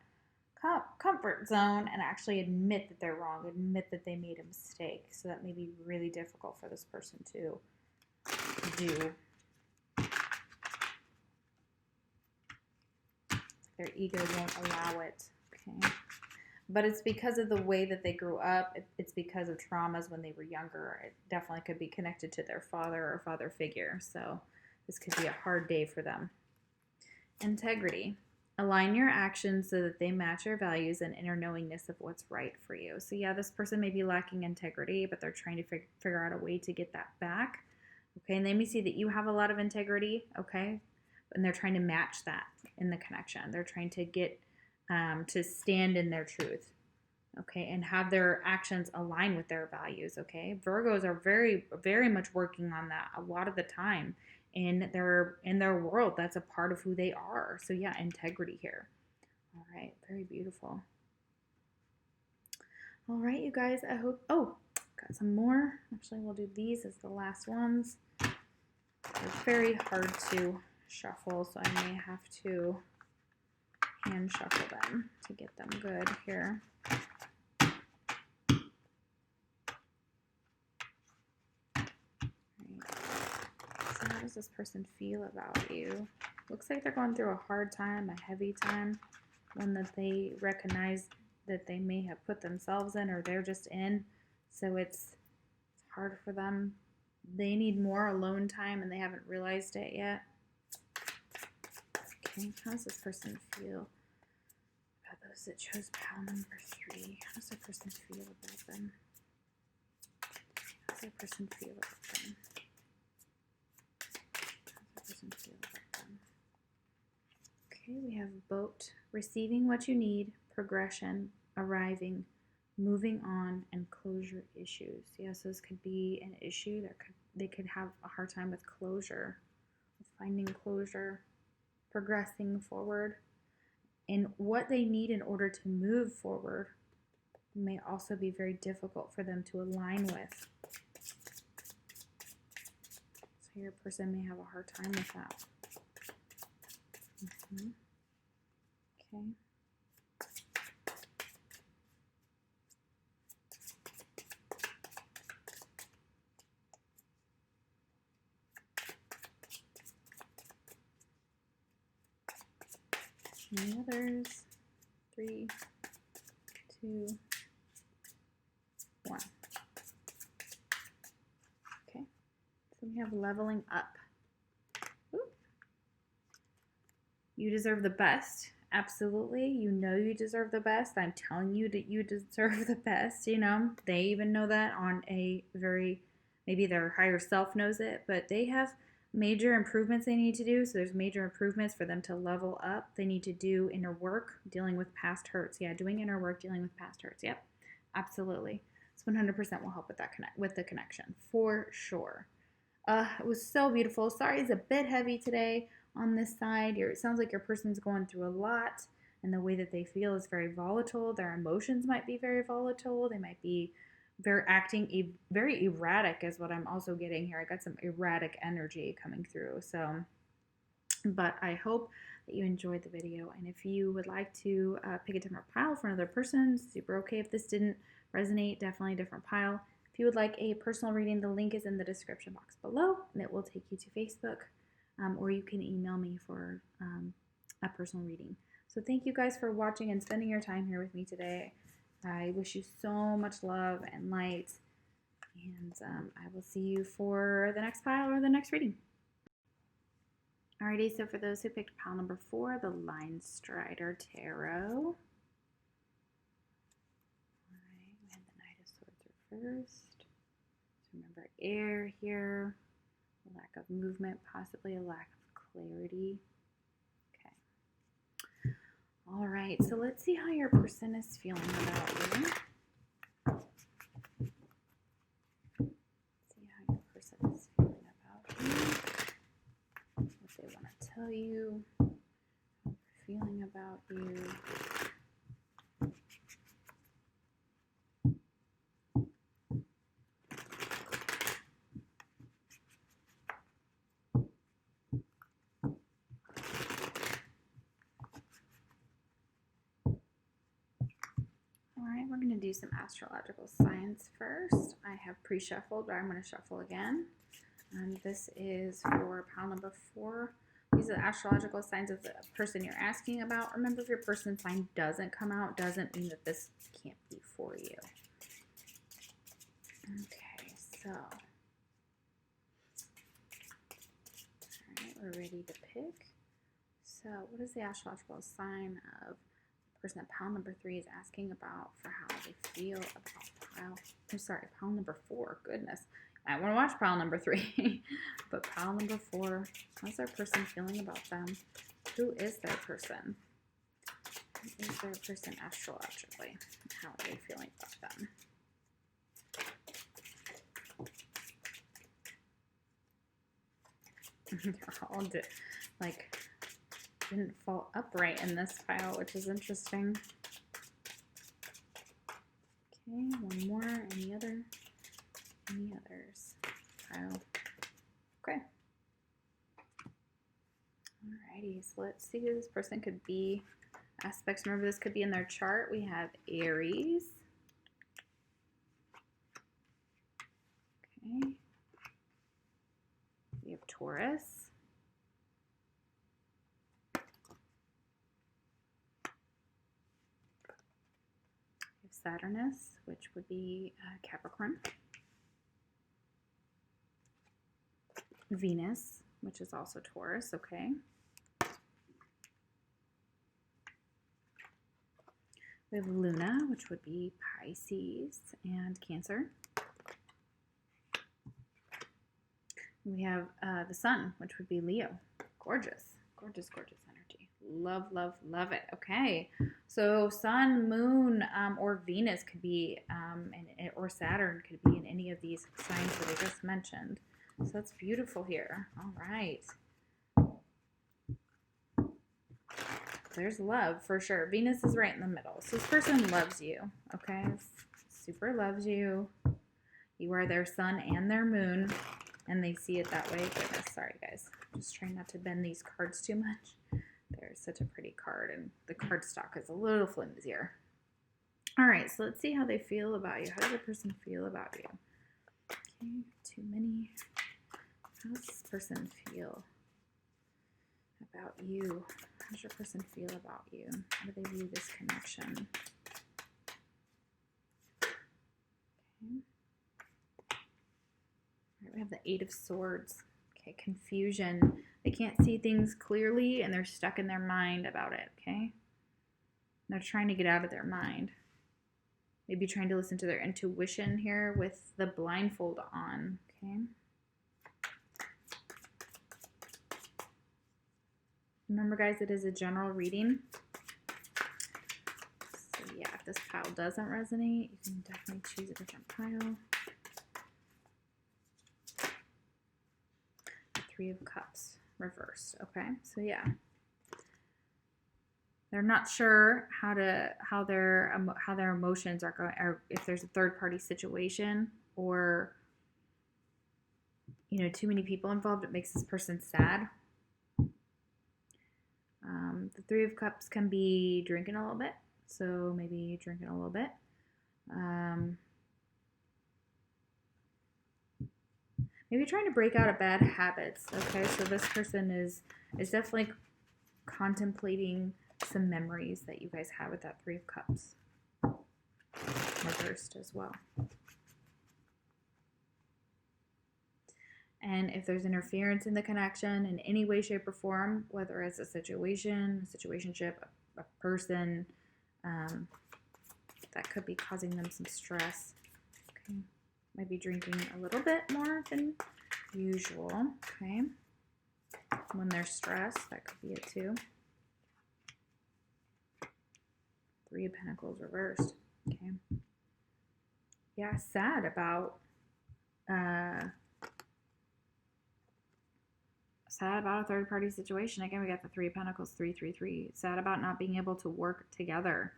comfort zone and actually admit that they're wrong, admit that they made a mistake. So that may be really difficult for this person to do. Their ego won't allow it. Okay. But it's because of the way that they grew up. It's because of traumas when they were younger. It definitely could be connected to their father or father figure. So this could be a hard day for them. Integrity. Align your actions so that they match your values and inner knowingness of what's right for you. So yeah, this person may be lacking integrity, but they're trying to figure out a way to get that back. Okay, and they may see that you have a lot of integrity, okay? And they're trying to match that in the connection. They're trying to get to stand in their truth, okay, and have their actions align with their values, okay? Virgos are very, very much working on that a lot of the time. In their world, that's a part of who they are. So yeah, integrity here. All right, very beautiful. All right, you guys, I hope, got some more. Actually, we'll do these as the last ones. They're very hard to shuffle, so I may have to hand shuffle them to get them good here. So how does this person feel about you? Looks like they're going through a hard time, a heavy time, one that they recognize that they may have put themselves in or they're just in. So it's hard for them. They need more alone time and they haven't realized it yet. Okay, how does this person feel about those that chose pile number 3? How does the person feel about them? How does the person feel about them? Feel about them? Okay, we have boat, receiving what you need, progression, arriving, moving on, and closure issues. Yes, this could be an issue. They could have a hard time with closure, with finding closure, progressing forward, and what they need in order to move forward may also be very difficult for them to align with. So your person may have a hard time with that. Okay. Any others? 3, 2, 1. Okay. So we have leveling up. Ooh. You deserve the best. Absolutely. You know you deserve the best. I'm telling you that you deserve the best, you know. They even know that on a very, maybe their higher self knows it, but they have major improvements they need to do. So there's major improvements for them to level up. They need to do inner work, dealing with past hurts. Yeah, doing inner work, dealing with past hurts. Yep, absolutely. So 100% will help with that with the connection, for sure. It was so beautiful. Sorry, it's a bit heavy today on this side. It sounds like your person's going through a lot, and the way that they feel is very volatile. Their emotions might be very volatile. They might be acting very erratic is what I'm also getting here. I got some erratic energy coming through. So, but I hope that you enjoyed the video. And if you would like to pick a different pile for another person, super okay. If this didn't resonate, definitely a different pile. If you would like a personal reading, the link is in the description box below, and it will take you to Facebook, or you can email me for a personal reading. So thank you guys for watching and spending your time here with me today. I wish you so much love and light, and I will see you for the next pile or the next reading. Alrighty, so for those who picked pile number 4, the Line Strider Tarot. Alright, we had the Knight of Swords reversed. So remember, air here, a lack of movement, possibly a lack of clarity. All right, so let's see how your person is feeling about you. See how your person tell you how they're feeling about you. We're going to do some astrological signs first. I have pre-shuffled, but I'm going to shuffle again. And this is for pile number 4. These are the astrological signs of the person you're asking about. Remember, if your person sign doesn't come out, doesn't mean that this can't be for you. Okay, so. All right, we're ready to pick. So, what is the astrological sign of person that pile number 3 is asking about for how they feel about pile number 4. Goodness. I want to watch pile number 3. But pile number 4, how's their person feeling about them? Who is their person? Who is their person astrologically? How are they feeling about them? They're all didn't fall upright in this pile, which is interesting. Okay, one more. Any others? Pile. Okay. Alrighty, so let's see who this person could be. Aspects, remember this could be in their chart. We have Aries. Okay. We have Taurus. Saturnus, which would be Capricorn. Venus, which is also Taurus, okay. We have Luna, which would be Pisces and Cancer. We have the Sun, which would be Leo. Gorgeous, gorgeous, gorgeous energy. Love, love, love it. Okay, so Sun, Moon, or Venus could be, or Saturn could be in any of these signs that I just mentioned. So that's beautiful here. All right. There's love for sure. Venus is right in the middle. So this person loves you, okay? Super loves you. You are their sun and their moon, and they see it that way. Goodness, sorry guys. Just trying not to bend these cards too much. They're such a pretty card, and the card stock is a little flimsier. All right, so let's see how they feel about you. How does the person feel about you? Okay, too many. How does this person feel about you? How does your person feel about you? How do they view this connection? Okay. All right, we have the 8 of Swords. Okay, confusion. They can't see things clearly, and they're stuck in their mind about it, okay? They're trying to get out of their mind. Maybe trying to listen to their intuition here with the blindfold on, okay? Remember, guys, it is a general reading. So, yeah, if this pile doesn't resonate, you can definitely choose a different pile. The 3 of Cups reversed. Okay, so yeah. They're not sure how their emotions are going, or if there's a third-party situation, or, you know, too many people involved. It makes this person sad. The 3 of Cups can be drinking a little bit, so maybe drinking a little bit. Maybe trying to break out of bad habits. Okay, so this person is definitely contemplating some memories that you guys have with that 3 of Cups reversed as well. And if there's interference in the connection in any way, shape, or form, whether it's a situation, a situationship, a person, that could be causing them some stress. Okay, might be drinking a little bit more than usual. Okay, when they're stressed, that could be it too. 3 of Pentacles reversed. Okay, yeah, sad about Sad about a third party situation. Again, we got the Three of Pentacles, 333. Sad about not being able to work together.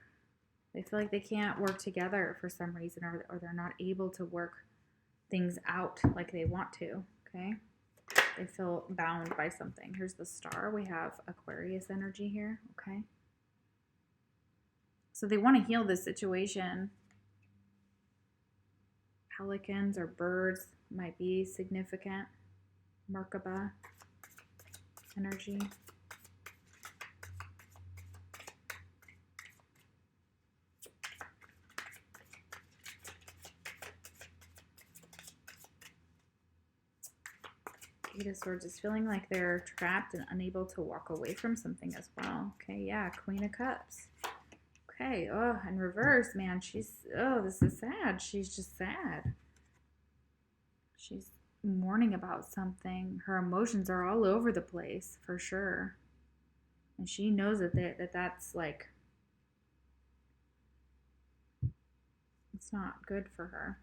They feel like they can't work together for some reason, or they're not able to work things out like they want to, okay? They feel bound by something. Here's the Star. We have Aquarius energy here, okay? So they want to heal this situation. Pelicans or birds might be significant. Merkaba energy. Eight of Swords is feeling like they're trapped and unable to walk away from something as well. Okay, yeah, Queen of Cups. Okay, oh, in reverse, man, oh, this is sad. She's just sad. She's mourning about something. Her emotions are all over the place, for sure. And she knows that's like, it's not good for her.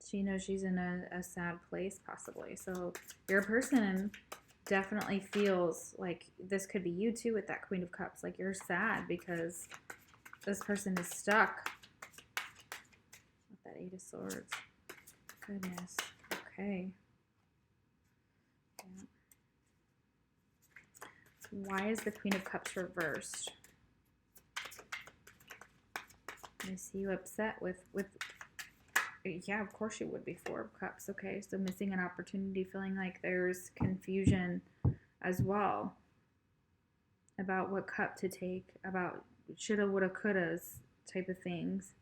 She knows she's in a sad place, possibly. So your person definitely feels like this could be you too with that Queen of Cups. Like you're sad because this person is stuck with that Eight of Swords. Goodness. Okay. Yeah. Why is the Queen of Cups reversed? I see you upset with yeah, of course you would be. Four of Cups. Okay, so missing an opportunity, feeling like there's confusion as well about what cup to take, about shoulda, woulda, couldas type of things.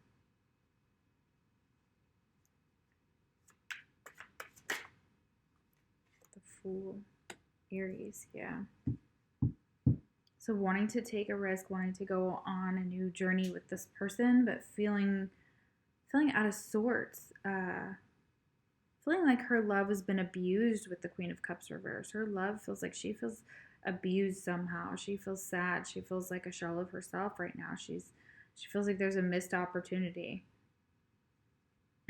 The Fool, Aries, yeah. So wanting to take a risk, wanting to go on a new journey with this person, but feeling out of sorts, feeling like her love has been abused with the Queen of Cups reverse. Her love feels like she feels abused somehow. She feels sad. She feels like a shell of herself right now. She feels like there's a missed opportunity.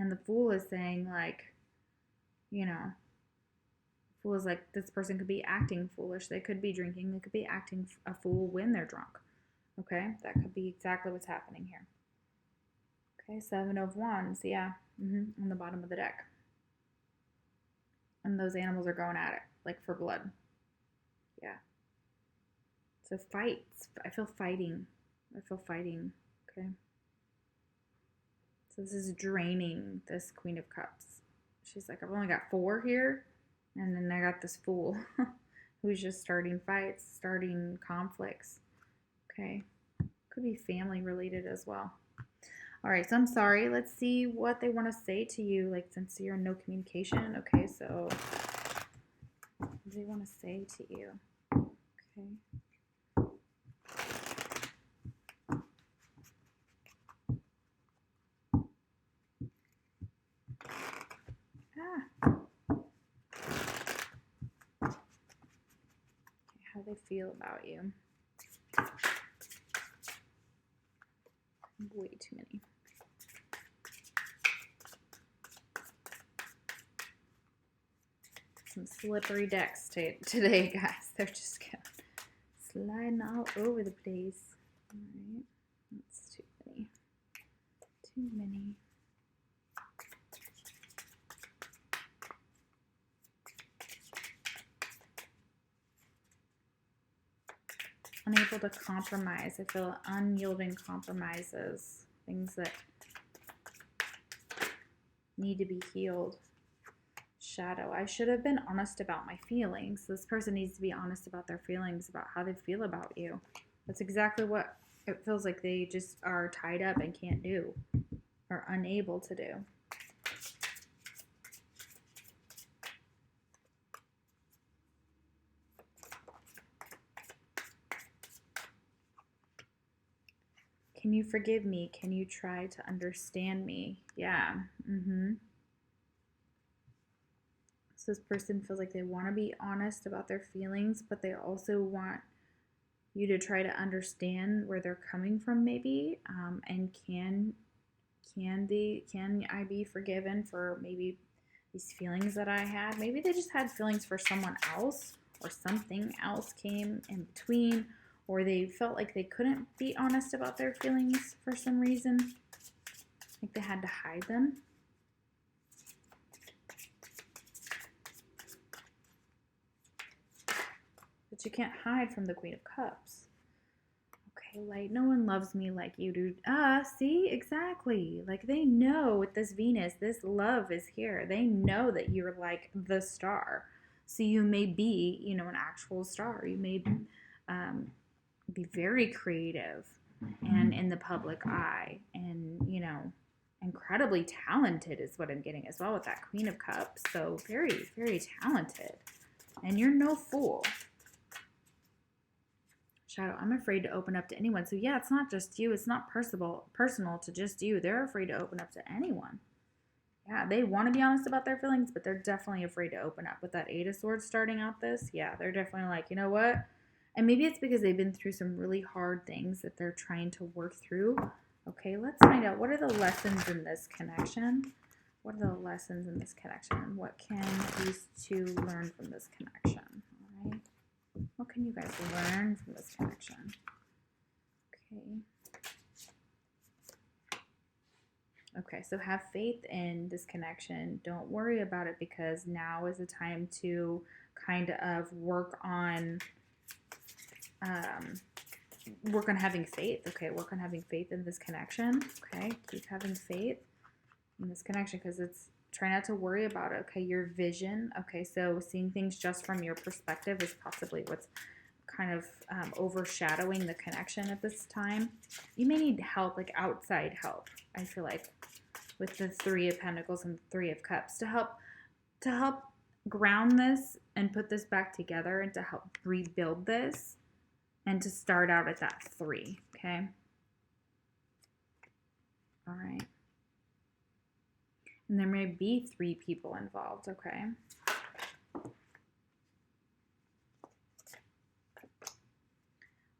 And the Fool is saying, like, you know, Fool is like, this person could be acting foolish. They could be drinking. They could be acting a fool when they're drunk. Okay, that could be exactly what's happening here. Okay, Seven of Wands, yeah, on the bottom of the deck. And those animals are going at it, like for blood. Yeah. So fights. I feel fighting. Okay. So this is draining this Queen of Cups. She's like, I've only got 4 here. And then I got this Fool who's just starting fights, starting conflicts. Okay. Could be family related as well. All right, so I'm sorry. Let's see what they want to say to you, like since you're in no communication. Okay, so what do they want to say to you? Okay. How do they feel about you? Way too many. Some slippery decks today, guys. They're just sliding all over the place. All right. That's too many. Too many. Unable to compromise. I feel unyielding compromises. Things that need to be healed. Shadow. I should have been honest about my feelings. This person needs to be honest about their feelings, about how they feel about you. That's exactly what it feels like they just are tied up and can't do, or unable to do. Can you forgive me? Can you try to understand me? Yeah. So this person feels like they want to be honest about their feelings, but they also want you to try to understand where they're coming from, maybe. And can I be forgiven for maybe these feelings that I had? Maybe they just had feelings for someone else, or something else came in between, or they felt like they couldn't be honest about their feelings for some reason, like they had to hide them. But you can't hide from the Queen of Cups. Okay, Light, no one loves me like you do. See, exactly. Like they know with this Venus, this love is here. They know that you're like the star. So you may be, you know, an actual star. You may be very creative and in the public eye, and, you know, incredibly talented is what I'm getting as well with that Queen of Cups. So very, very talented. And you're no fool. Shadow, I'm afraid to open up to anyone. So yeah, it's not just you. It's not personal to just you. They're afraid to open up to anyone. Yeah, they want to be honest about their feelings, but they're definitely afraid to open up. With that Eight of Swords starting out this, yeah, they're definitely like, you know what? And maybe it's because they've been through some really hard things that they're trying to work through. Okay, let's find out, what are the lessons in this connection? What are the lessons in this connection? What can these two learn from this connection? All right. What can you guys learn from this connection? Okay. Okay, so have faith in this connection. Don't worry about it, because now is the time to kind of work on having faith. Okay, work on having faith in this connection. Okay, keep having faith in this connection, because it's, try not to worry about it. Okay, your vision. Okay, so seeing things just from your perspective is possibly what's kind of overshadowing the connection at this time. You may need help, like outside help, I feel like, with the Three of Pentacles and Three of Cups, to help ground this and put this back together, and to help rebuild this, and to start out at that 3. Okay. All right. And there may be 3 people involved, okay?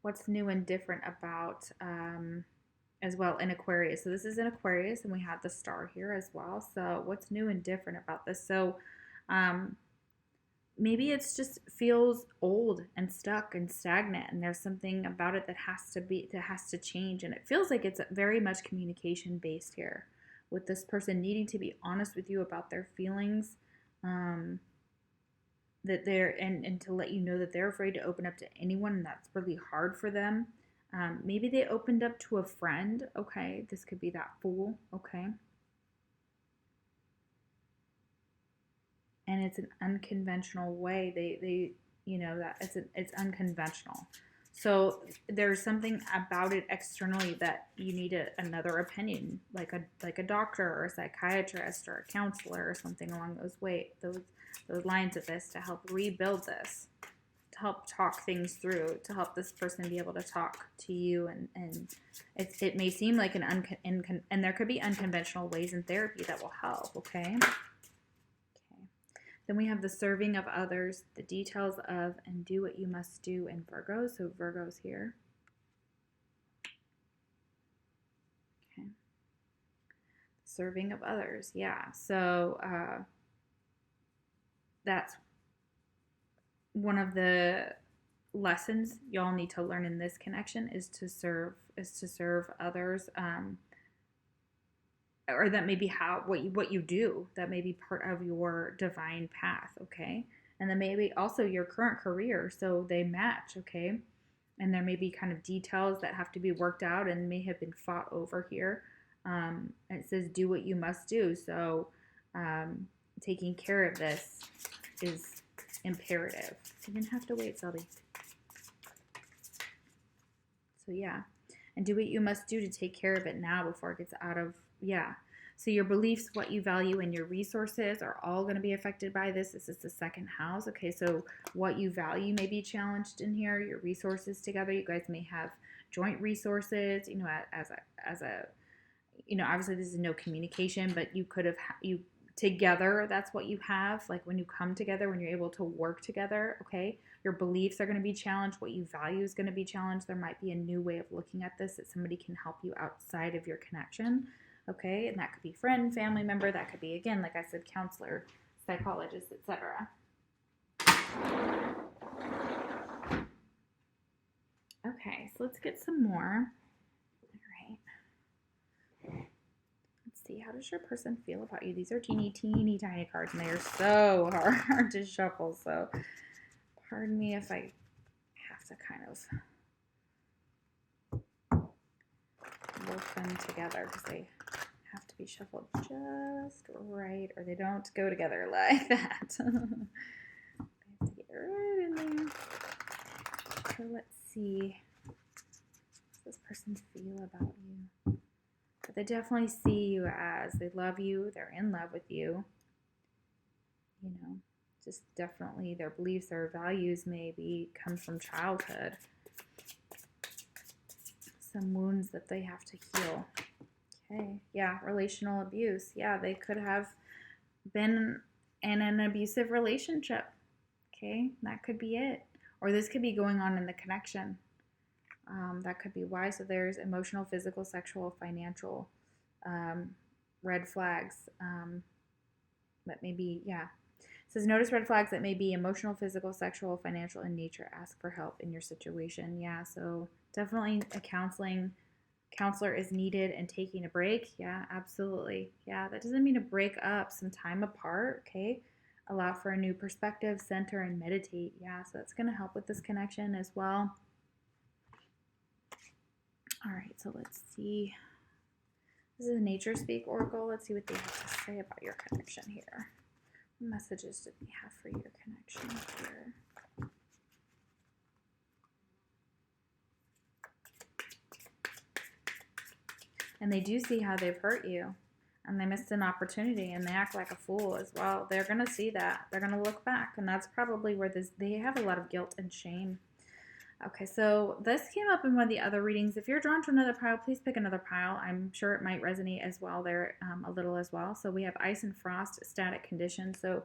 What's new and different about, as well, in Aquarius? So this is in Aquarius, and we have the star here as well. So what's new and different about this? So maybe it's just feels old and stuck and stagnant, and there's something about it that has to change. And it feels like it's very much communication based here, with this person needing to be honest with you about their feelings, that they're, and to let you know that they're afraid to open up to anyone, and that's really hard for them. Maybe they opened up to a friend. Okay, this could be that Fool. Okay, and it's an unconventional way. They you know, that it's unconventional. So there's something about it externally that you need another opinion, like a doctor or a psychiatrist or a counselor or something along those lines of this, to help rebuild this, to help talk things through, to help this person be able to talk to you. And it may seem like and there could be unconventional ways in therapy that will help. Okay. Then we have the serving of others, the details of, and do what you must do in Virgo. So Virgo's here. Okay. Serving of others. Yeah. So that's one of the lessons y'all need to learn in this connection, is to serve others. Or that may be what you do, that may be part of your divine path, okay? And then maybe also your current career, so they match, okay? And there may be kind of details that have to be worked out and may have been fought over here. And it says do what you must do, so taking care of this is imperative. So you're gonna have to wait, Selby. So yeah, and do what you must do to take care of it now before it gets out of. Yeah. So your beliefs, what you value, and your resources are all going to be affected by this. This is the second house. Okay. So what you value may be challenged in here. Your resources together. You guys may have joint resources, you know, as a, you know, obviously this is no communication, but you could have, you together, that's what you have. Like when you come together, when you're able to work together, okay, your beliefs are going to be challenged. What you value is going to be challenged. There might be a new way of looking at this, that somebody can help you outside of your connection. Okay, and that could be friend, family member. That could be, again, like I said, counselor, psychologist, etc. Okay, so let's get some more. All right. Let's see. How does your person feel about you? These are teeny, teeny, tiny cards, and they are so hard to shuffle. So pardon me if I have to kind of work them together because they have to be shuffled just right, or they don't go together like that. I have to get right in there. So let's see. How does this person feel about you? But they definitely see you as they love you. They're in love with you. You know, just definitely their beliefs, their values maybe come from childhood. Some wounds that they have to heal. Okay, yeah, relational abuse. Yeah, they could have been in an abusive relationship. Okay, that could be it. Or this could be going on in the connection. That could be why. So there's emotional, physical, sexual, financial red flags. That maybe, yeah. It says notice red flags that may be emotional, physical, sexual, financial in nature. Ask for help in your situation. Yeah, so definitely a counselor is needed and taking a break. Yeah, absolutely. Yeah, that doesn't mean to break up, some time apart. Okay, allow for a new perspective, center, and meditate. Yeah, so that's going to help with this connection as well. All right, so let's see. This is a Nature Speak Oracle. Let's see what they have to say about your connection here. What messages did they have for your connection here? And they do see how they've hurt you. And they missed an opportunity and they act like a fool as well. They're going to see that. They're going to look back. And that's probably where they have a lot of guilt and shame. Okay, so this came up in one of the other readings. If you're drawn to another pile, please pick another pile. I'm sure it might resonate as well there a little as well. So we have ice and frost, static conditions. So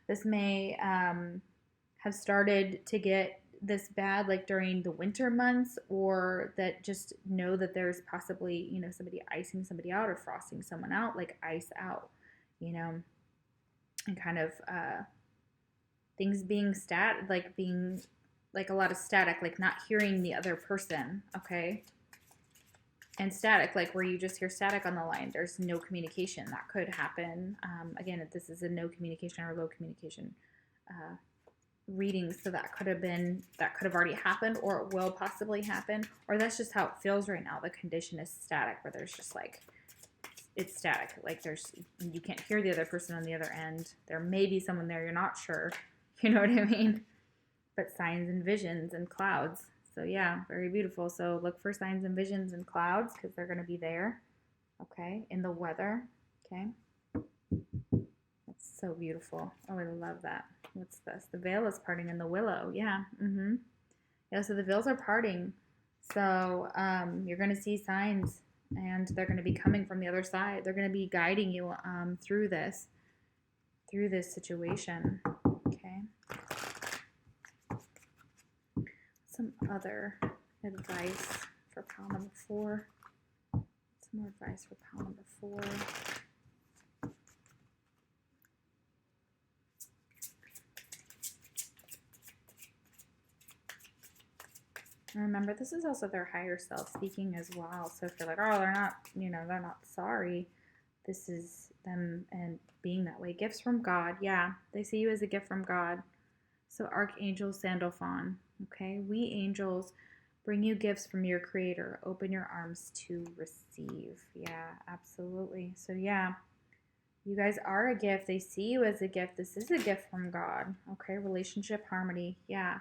this may have started to get this bad like during the winter months, or that just know that there's possibly, somebody icing somebody out or frosting someone out, like ice out, and kind of things being being like a lot of static, like not hearing the other person, okay? And static, like where you just hear static on the line, there's no communication. That could happen. Again, if this is a no communication or low communication reading, so that could have already happened, or it will possibly happen, or that's just how it feels right now. The condition is static, where there's just like, it's static. Like you can't hear the other person on the other end. There may be someone there, you're not sure. You know what I mean? But signs and visions and clouds. So yeah, very beautiful. So look for signs and visions and clouds because they're going to be there. Okay, in the weather. Okay, that's so beautiful. Oh, I love that. What's this? The veil is parting in the willow. Yeah. Yeah. So the veils are parting. So you're going to see signs, and they're going to be coming from the other side. They're going to be guiding you through this situation. Okay. Some other advice for pile number 4. Some more advice for pile number 4. And remember, this is also their higher self speaking as well. So if you're like, oh, they're not sorry. This is them and being that way. Gifts from God. Yeah, they see you as a gift from God. So Archangel Sandalphon. Okay, we angels bring you gifts from your creator. Open your arms to receive. Yeah, absolutely. So yeah, you guys are a gift. They see you as a gift. This is a gift from God. Okay, relationship harmony. Yeah.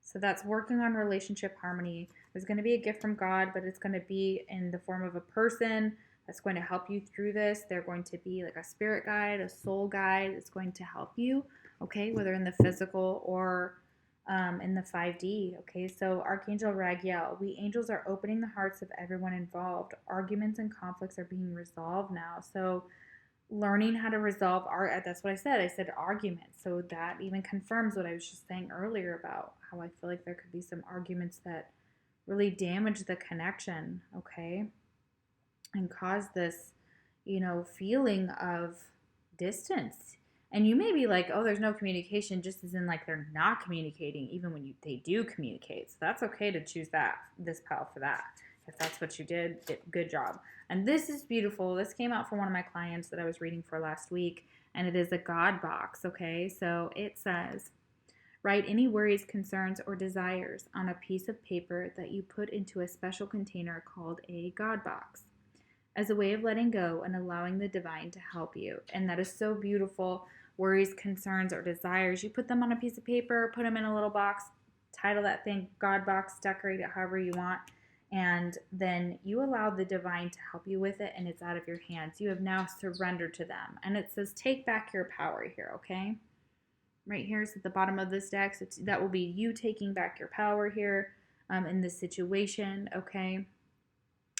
So that's working on relationship harmony. There's going to be a gift from God, but it's going to be in the form of a person that's going to help you through this. They're going to be like a spirit guide, a soul guide that's going to help you. Okay, whether in the physical or in the 5D. Okay, so Archangel Raguel, we angels are opening the hearts of everyone involved. Arguments and conflicts are being resolved now. So learning how to resolve that's what I said. I said arguments. So that even confirms what I was just saying earlier about how I feel like there could be some arguments that really damage the connection, okay? And cause this, feeling of distance. And you may be like, oh, there's no communication, just as in like they're not communicating even when they do communicate. So that's okay to choose this pile for that. If that's what you did, good job. And this is beautiful. This came out for one of my clients that I was reading for last week, and it is a God box, okay? So it says, write any worries, concerns, or desires on a piece of paper that you put into a special container called a God box as a way of letting go and allowing the divine to help you. And that is so beautiful. Worries, concerns, or desires, you put them on a piece of paper, put them in a little box, title that thing God box, decorate it however you want, and then you allow the divine to help you with it, and it's out of your hands. You have now surrendered to them. And it says, take back your power here, okay? Right here is at the bottom of this deck. So that will be you taking back your power here in this situation, okay?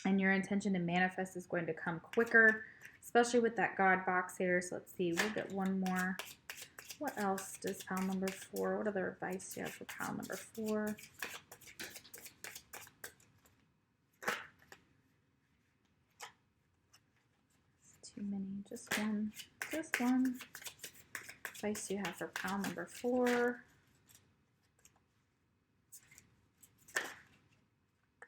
And your intention to manifest is going to come quicker, especially with that God box here. So let's see, we'll get one more. What else does pile number 4? What other advice do you have for pile number 4? It's too many. Just one. Just one. Advice do you have for pile number 4?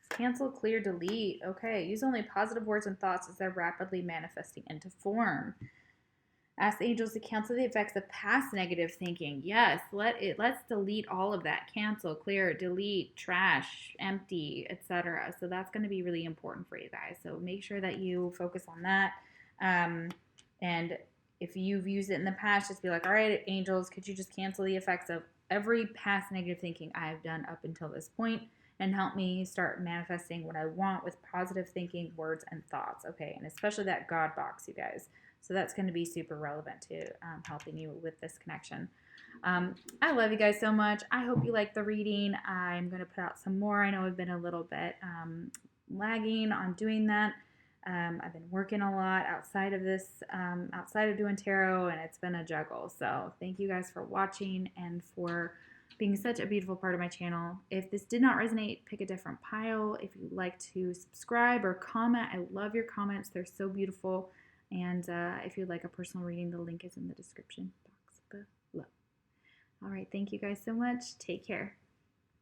Cancel, clear, delete. Okay, use only positive words and thoughts as they're rapidly manifesting into form. Ask the angels to cancel the effects of past negative thinking. Yes, let's delete all of that. Cancel, clear, delete, trash, empty, etc. So that's going to be really important for you guys. So make sure that you focus on that. And if you've used it in the past, just be like, all right, angels, could you just cancel the effects of every past negative thinking I have done up until this point, and help me start manifesting what I want with positive thinking, words, and thoughts. Okay, and especially that God box, you guys. So that's going to be super relevant to helping you with this connection. I love you guys so much. I hope you like the reading. I'm going to put out some more. I know I've been a little bit lagging on doing that. I've been working a lot outside of this, outside of doing tarot, and it's been a juggle. So thank you guys for watching and for being such a beautiful part of my channel. If this did not resonate, pick a different pile. If you'd like to subscribe or comment, I love your comments. They're so beautiful. And if you'd like a personal reading, the link is in the description box below. All right, thank you guys so much. Take care.